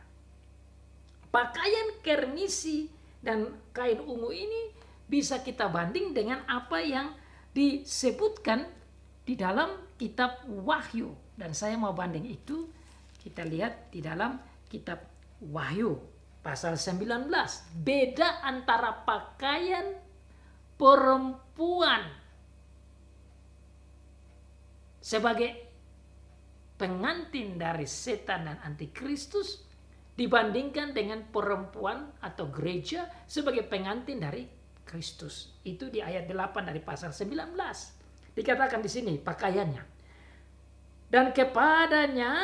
Pakaian kermisi dan kain ungu ini bisa kita banding dengan apa yang disebutkan di dalam kitab Wahyu. Dan saya mau banding itu, kita lihat di dalam kitab Wahyu. Pasal 19, beda antara pakaian perempuan sebagai pengantin dari setan dan antikristus dibandingkan dengan perempuan atau gereja sebagai pengantin dari Kristus. Itu di ayat 8 dari pasal 19. Dikatakan di sini pakaiannya. Dan kepadanya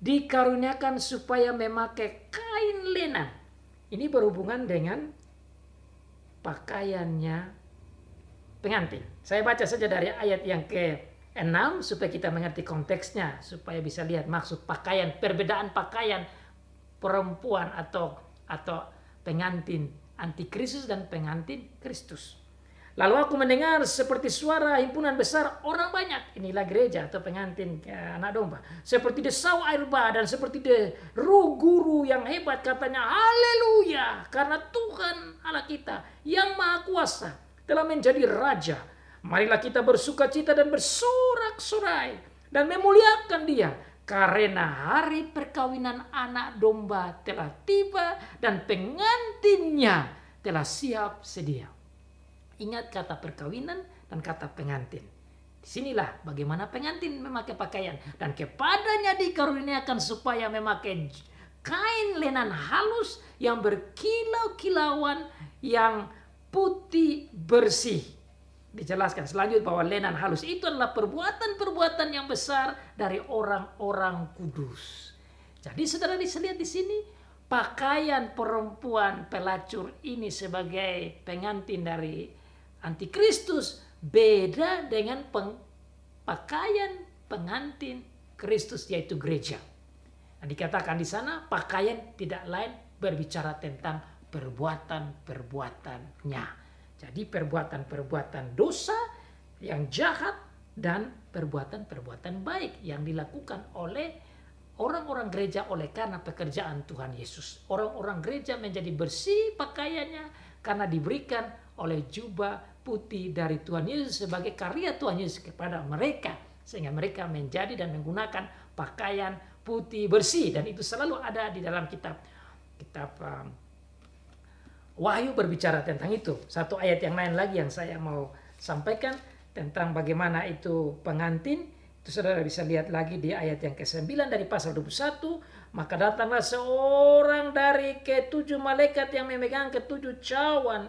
dikaruniakan supaya memakai kain lenan. Ini berhubungan dengan pakaiannya pengantin. Saya baca saja dari ayat yang ke-6 supaya kita mengerti konteksnya, supaya bisa lihat maksud pakaian, perbedaan pakaian perempuan atau pengantin antikristus dan pengantin Kristus. Lalu aku mendengar seperti suara himpunan besar orang banyak. Inilah gereja atau pengantin anak domba. Seperti desau air bah dan seperti deru guru yang hebat, katanya, haleluya, karena Tuhan Allah kita yang maha kuasa telah menjadi raja. Marilah kita bersuka cita dan bersorak-sorai dan memuliakan dia, karena hari perkawinan anak domba telah tiba dan pengantinnya telah siap sedia. Ingat kata perkawinan dan kata pengantin. Disinilah bagaimana pengantin memakai pakaian. Dan kepadanya dikaruniakan supaya memakai kain lenan halus yang berkilau-kilauan, yang putih bersih. Dijelaskan selanjutnya bahwa lenan halus itu adalah perbuatan-perbuatan yang besar dari orang-orang kudus. Jadi saudara bisa lihat di sini, pakaian perempuan pelacur ini sebagai pengantin dari antikristus beda dengan pakaian pengantin Kristus, yaitu gereja. Nah, dikatakan di sana pakaian tidak lain berbicara tentang perbuatan-perbuatannya. Jadi perbuatan-perbuatan dosa yang jahat dan perbuatan-perbuatan baik yang dilakukan oleh orang-orang gereja oleh karena pekerjaan Tuhan Yesus. Orang-orang gereja menjadi bersih pakaiannya karena diberikan oleh jubah putih dari Tuhan Yesus sebagai karya Tuhan Yesus kepada mereka. Sehingga mereka menjadi dan menggunakan pakaian putih bersih. Dan itu selalu ada di dalam kitab Wahyu berbicara tentang itu. Satu ayat yang lain lagi yang saya mau sampaikan tentang bagaimana itu pengantin. Itu saudara bisa lihat lagi di ayat yang ke-9 dari pasal 21. Maka datanglah seorang dari ketujuh malaikat yang memegang ketujuh cawan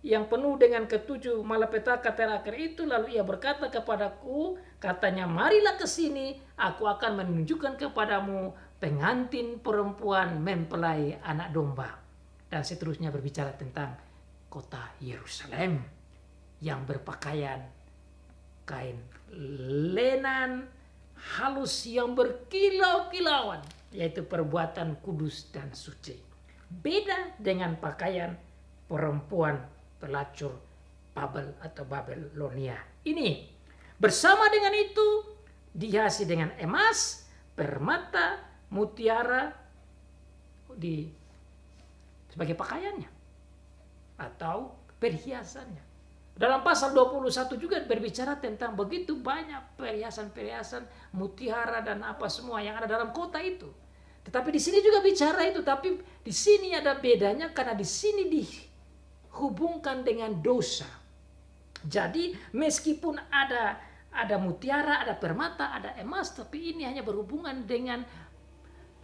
yang penuh dengan ketujuh malapetaka terakhir itu. Lalu ia berkata kepadaku, katanya, marilah ke sini, aku akan menunjukkan kepadamu pengantin perempuan mempelai anak domba. Dan seterusnya berbicara tentang kota Yerusalem yang berpakaian kain lenan halus yang berkilau-kilauan, yaitu perbuatan kudus dan suci. Beda dengan pakaian perempuan pelacur Babel atau Babelonia. Ini bersama dengan itu dihiasi dengan emas, permata, mutiara sebagai pakaiannya atau perhiasannya. Dalam pasal 21 juga berbicara tentang begitu banyak perhiasan-perhiasan, mutiara dan apa semua yang ada dalam kota itu. Tetapi di sini juga bicara itu, tapi di sini ada bedanya karena di sini dihubungkan dengan dosa. Jadi meskipun ada mutiara, ada permata, ada emas, tapi ini hanya berhubungan dengan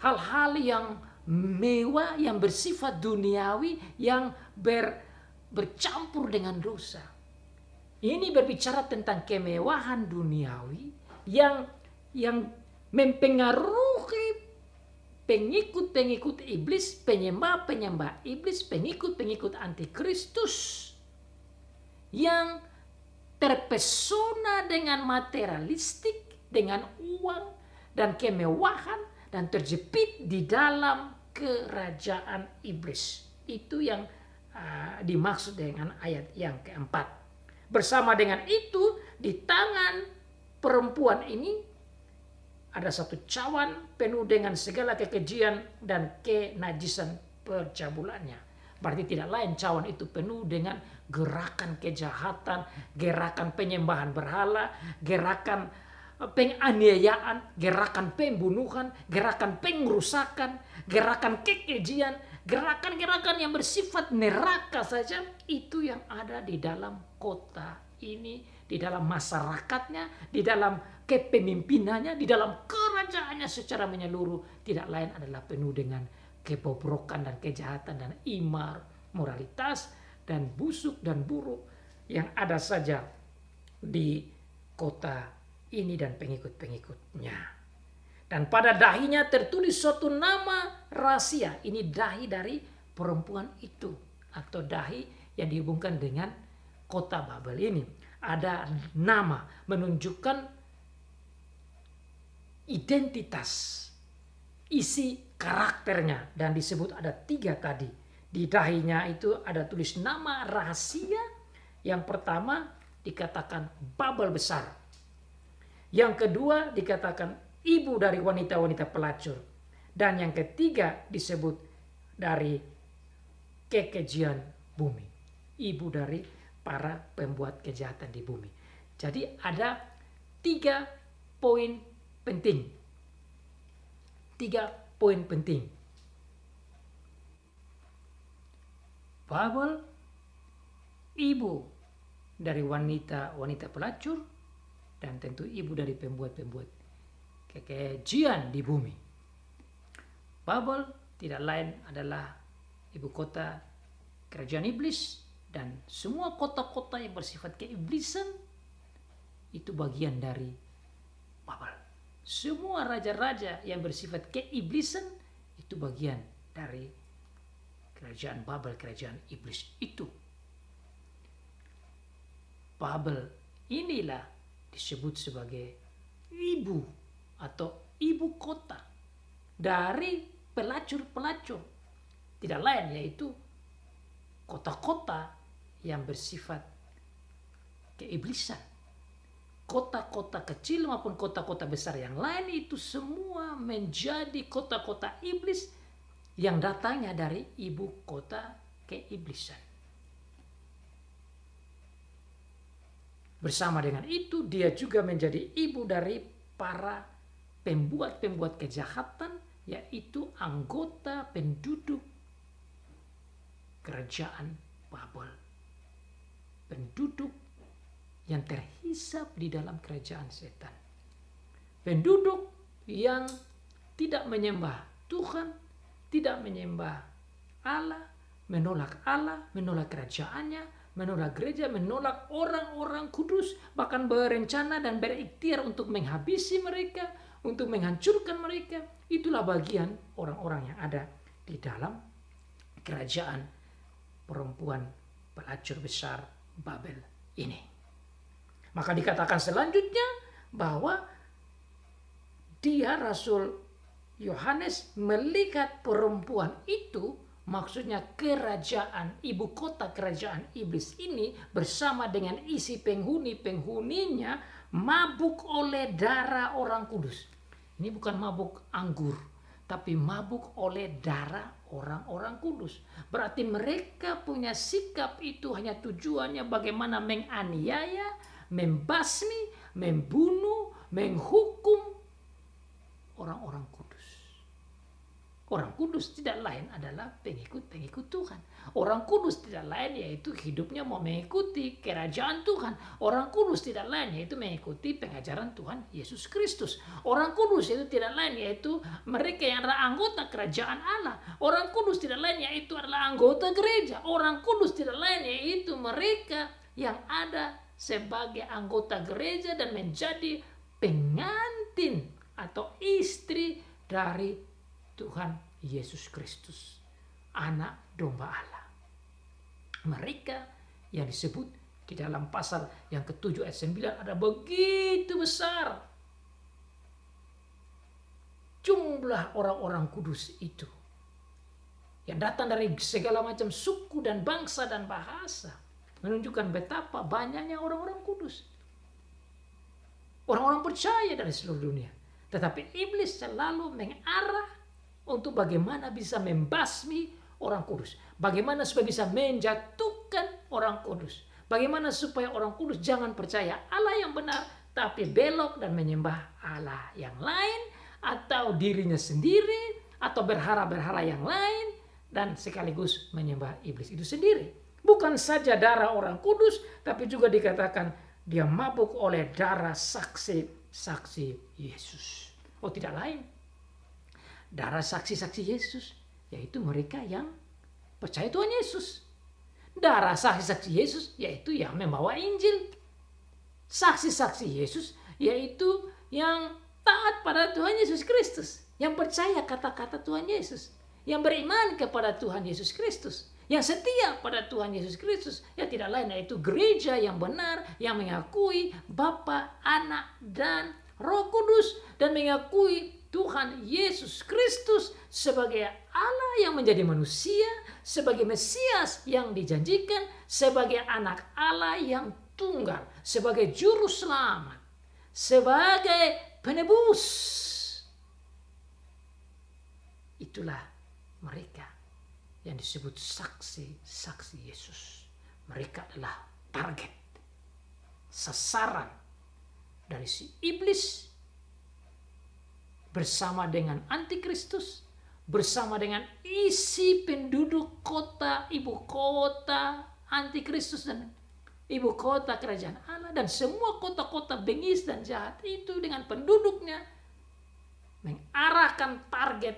hal-hal yang mewah, yang bersifat duniawi, yang bercampur dengan dosa. Ini berbicara tentang kemewahan duniawi yang mempengaruhi pengikut-pengikut iblis, penyembah-penyembah iblis, pengikut-pengikut antikristus yang terpesona dengan materialistik, dengan uang dan kemewahan, dan terjepit di dalam kerajaan iblis. Itu yang dimaksud dengan ayat yang keempat. Bersama dengan itu, di tangan perempuan ini ada satu cawan penuh dengan segala kekejian dan kenajisan percabulannya. Berarti tidak lain cawan itu penuh dengan gerakan kejahatan, gerakan penyembahan berhala, gerakan penganiayaan, gerakan pembunuhan, gerakan pengrusakan, gerakan kekejian, gerakan-gerakan yang bersifat neraka saja, itu yang ada di dalam kota ini, di dalam masyarakatnya, di dalam kepemimpinannya, di dalam kerajaannya secara menyeluruh. Tidak lain adalah penuh dengan kebobrokan dan kejahatan dan moralitas dan busuk dan buruk yang ada saja di kota ini dan pengikut-pengikutnya. Dan pada dahinya tertulis suatu nama rahasia. Ini dahi dari perempuan itu, atau dahi yang dihubungkan dengan kota Babel ini. Ada nama menunjukkan identitas, isi karakternya, dan disebut ada 3 tadi. Di dahinya itu ada tulis nama rahasia. Yang pertama dikatakan Babel besar. Yang kedua dikatakan ibu dari wanita-wanita pelacur. Dan yang ketiga disebut dari kekejian bumi. Ibu dari para pembuat kejahatan di bumi. Jadi ada 3 poin penting. 3 poin penting. Babel, ibu dari wanita-wanita pelacur, dan tentu ibu dari pembuat-pembuat kekejian di bumi. Babel tidak lain adalah ibu kota kerajaan iblis, dan semua kota-kota yang bersifat keiblisan itu bagian dari Babel. Semua raja-raja yang bersifat keiblisan itu bagian dari kerajaan Babel, kerajaan iblis itu. Babel inilah disebut sebagai ibu atau ibu kota dari pelacur-pelacur. Tidak lain yaitu kota-kota yang bersifat keiblisan. Kota-kota kecil maupun kota-kota besar yang lain itu semua menjadi kota-kota iblis yang datangnya dari ibu kota keiblisan. Bersama dengan itu dia juga menjadi ibu dari para pembuat-pembuat kejahatan, yaitu anggota penduduk kerajaan Babel. Penduduk yang terhisap di dalam kerajaan setan. Penduduk yang tidak menyembah Tuhan, tidak menyembah Allah, menolak kerajaannya, menolak gereja, menolak orang-orang kudus, bahkan berencana dan berikhtiar untuk menghabisi mereka, untuk menghancurkan mereka. Itulah bagian orang-orang yang ada di dalam kerajaan perempuan pelacur besar Babel ini. Maka dikatakan selanjutnya bahwa dia, Rasul Yohanes, melihat perempuan itu, maksudnya kerajaan, ibu kota kerajaan iblis ini bersama dengan isi penghuni-penghuninya mabuk oleh darah orang kudus. Ini bukan mabuk anggur, tapi mabuk oleh darah orang-orang kudus. Berarti mereka punya sikap itu hanya tujuannya bagaimana menganiaya, membasmi, membunuh, menghukum orang-orang kudus. Orang kudus tidak lain adalah pengikut-pengikut Tuhan. Orang kudus tidak lain yaitu hidupnya mau mengikuti kerajaan Tuhan. Orang kudus tidak lain yaitu mengikuti pengajaran Tuhan Yesus Kristus. Orang kudus itu tidak lain yaitu mereka yang adalah anggota kerajaan Allah. Orang kudus tidak lain yaitu adalah anggota gereja. Orang kudus tidak lain yaitu mereka yang ada sebagai anggota gereja dan menjadi pengantin atau istri dari Tuhan Yesus Kristus, anak domba Allah. Mereka yang disebut di dalam pasal yang ke-7 ayat 9 ada begitu besar jumlah orang-orang kudus itu yang datang dari segala macam suku dan bangsa dan bahasa, menunjukkan betapa banyaknya orang-orang kudus, orang-orang percaya dari seluruh dunia. Tetapi iblis selalu mengarah untuk bagaimana bisa membasmi orang kudus. Bagaimana supaya bisa menjatuhkan orang kudus. Bagaimana supaya orang kudus jangan percaya Allah yang benar, tapi belok dan menyembah Allah yang lain, atau dirinya sendiri, atau berhala-berhala yang lain, dan sekaligus menyembah iblis itu sendiri. Bukan saja darah orang kudus, tapi juga dikatakan dia mabuk oleh darah saksi-saksi Yesus. Oh, tidak lain. Darah saksi-saksi Yesus, yaitu mereka yang percaya Tuhan Yesus. Darah saksi-saksi Yesus, yaitu yang membawa Injil. Saksi-saksi Yesus, yaitu yang taat pada Tuhan Yesus Kristus. Yang percaya kata-kata Tuhan Yesus. Yang beriman kepada Tuhan Yesus Kristus. Yang setia pada Tuhan Yesus Kristus. Ya tidak lain yaitu gereja yang benar, yang mengakui Bapa, Anak, dan Roh Kudus. Dan mengakui Tuhan Yesus Kristus sebagai Allah yang menjadi manusia, sebagai Mesias yang dijanjikan, sebagai anak Allah yang tunggal, sebagai juru selamat, sebagai penebus. Itulah mereka yang disebut saksi-saksi Yesus. Mereka adalah target, sasaran dari si iblis, bersama dengan antikristus, bersama dengan isi penduduk kota, ibu kota antikristus dan ibu kota kerajaan Allah, dan semua kota-kota bengis dan jahat itu dengan penduduknya mengarahkan target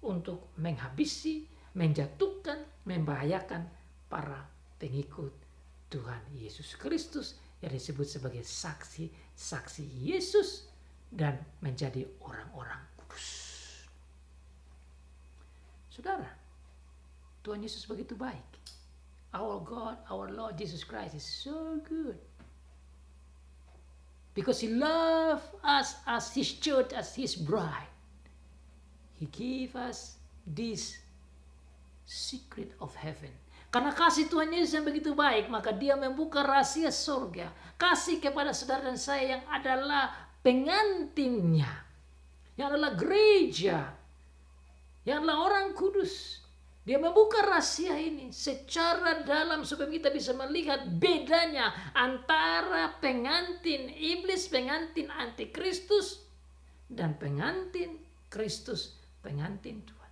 untuk menghabisi, menjatuhkan, membahayakan para pengikut Tuhan Yesus Kristus yang disebut sebagai saksi-saksi Yesus dan menjadi orang-orang kudus. Saudara, Tuhan Yesus begitu baik. Our God, our Lord Jesus Christ is so good. Because he loved us as his church, as his bride. He gave us this secret of heaven. Karena kasih Tuhan Yesus yang begitu baik, maka dia membuka rahasia surga. Kasih kepada saudara dan saya yang adalah pengantinnya, yang adalah gereja, yang adalah orang kudus. Dia membuka rahasia ini secara dalam supaya kita bisa melihat bedanya antara pengantin iblis, pengantin antikristus, dan pengantin Kristus, pengantin Tuhan.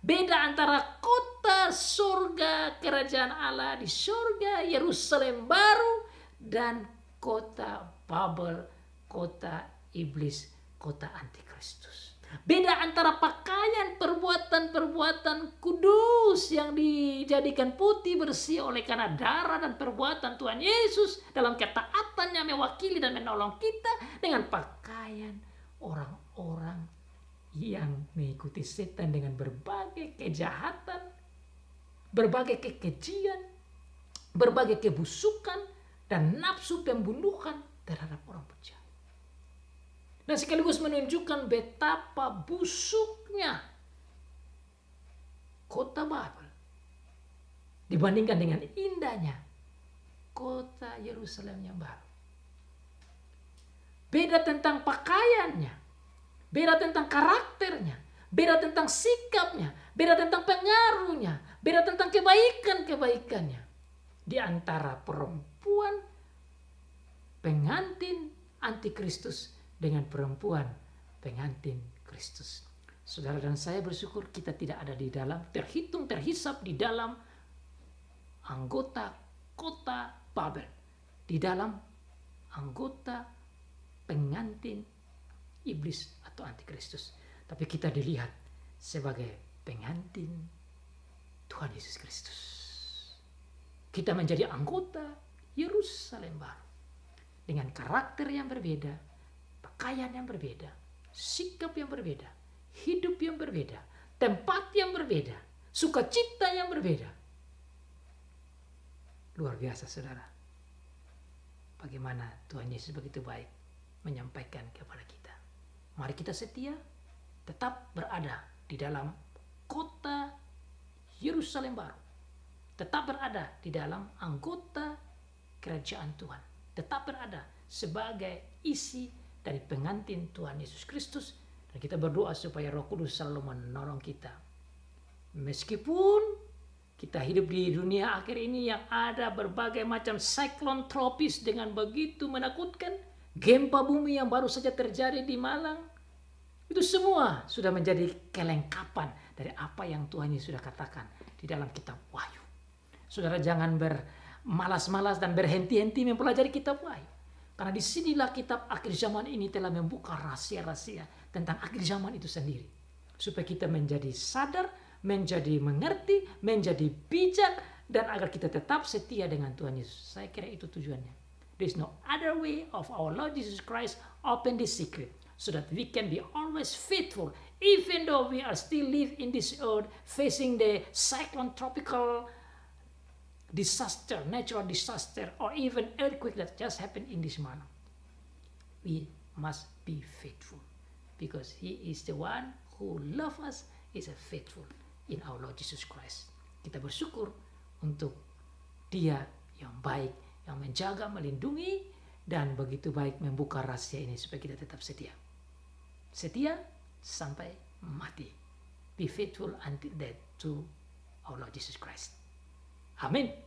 Beda antara kota surga kerajaan Allah di surga, Yerusalem baru, dan kota Babel, kota iblis, kota antikristus. Beda antara pakaian perbuatan-perbuatan kudus yang dijadikan putih bersih oleh karena darah dan perbuatan Tuhan Yesus dalam ketaatannya mewakili dan menolong kita, dengan pakaian orang-orang yang mengikuti setan dengan berbagai kejahatan, berbagai kekejian, berbagai kebusukan, dan nafsu pembunuhan terhadap orang percaya. Dan sekaligus menunjukkan betapa busuknya kota Babel dibandingkan dengan indahnya kota Yerusalem yang baru. Beda tentang pakaiannya, beda tentang karakternya, beda tentang sikapnya, beda tentang pengaruhnya, beda tentang kebaikan-kebaikannya. Di antara perempuan pengantin antikristus dengan perempuan pengantin Kristus. Saudara dan saya bersyukur kita tidak ada di dalam, terhisap di dalam anggota kota Babel, di dalam anggota pengantin iblis atau antikristus. Tapi kita dilihat sebagai pengantin Tuhan Yesus Kristus. Kita menjadi anggota Yerusalem baru dengan karakter yang berbeda, pakaian yang berbeda, sikap yang berbeda, hidup yang berbeda, tempat yang berbeda, sukacita yang berbeda. Luar biasa saudara. Bagaimana Tuhan Yesus begitu baik menyampaikan kepada kita. Mari kita setia, tetap berada di dalam kota Yerusalem baru. Tetap berada di dalam anggota kerajaan Tuhan. Tetap berada sebagai isi dari pengantin Tuhan Yesus Kristus, dan kita berdoa supaya Roh Kudus selalu menolong kita. Meskipun kita hidup di dunia akhir ini yang ada berbagai macam siklon tropis dengan begitu menakutkan, gempa bumi yang baru saja terjadi di Malang, itu semua sudah menjadi kelengkapan dari apa yang Tuhan Yesus sudah katakan di dalam kitab Wahyu. Saudara jangan bermalas-malas dan berhenti-henti mempelajari kitab Wahyu. Karena disinilah kitab akhir zaman ini telah membuka rahasia-rahasia tentang akhir zaman itu sendiri. Supaya kita menjadi sadar, menjadi mengerti, menjadi bijak, dan agar kita tetap setia dengan Tuhan Yesus. Saya kira itu tujuannya. There is no other way of our Lord Jesus Christ open this secret. So that we can be always faithful. Even though we are still live in this earth, facing the cyclone tropical disaster, natural disaster, or even earthquake that just happened in this month. We must be faithful because He is the one who loves us, is a faithful in our Lord Jesus Christ. Kita bersyukur untuk Dia yang baik, yang menjaga, melindungi, dan begitu baik membuka rahasia ini supaya kita tetap setia. Setia sampai mati. Be faithful until death to our Lord Jesus Christ. Amin.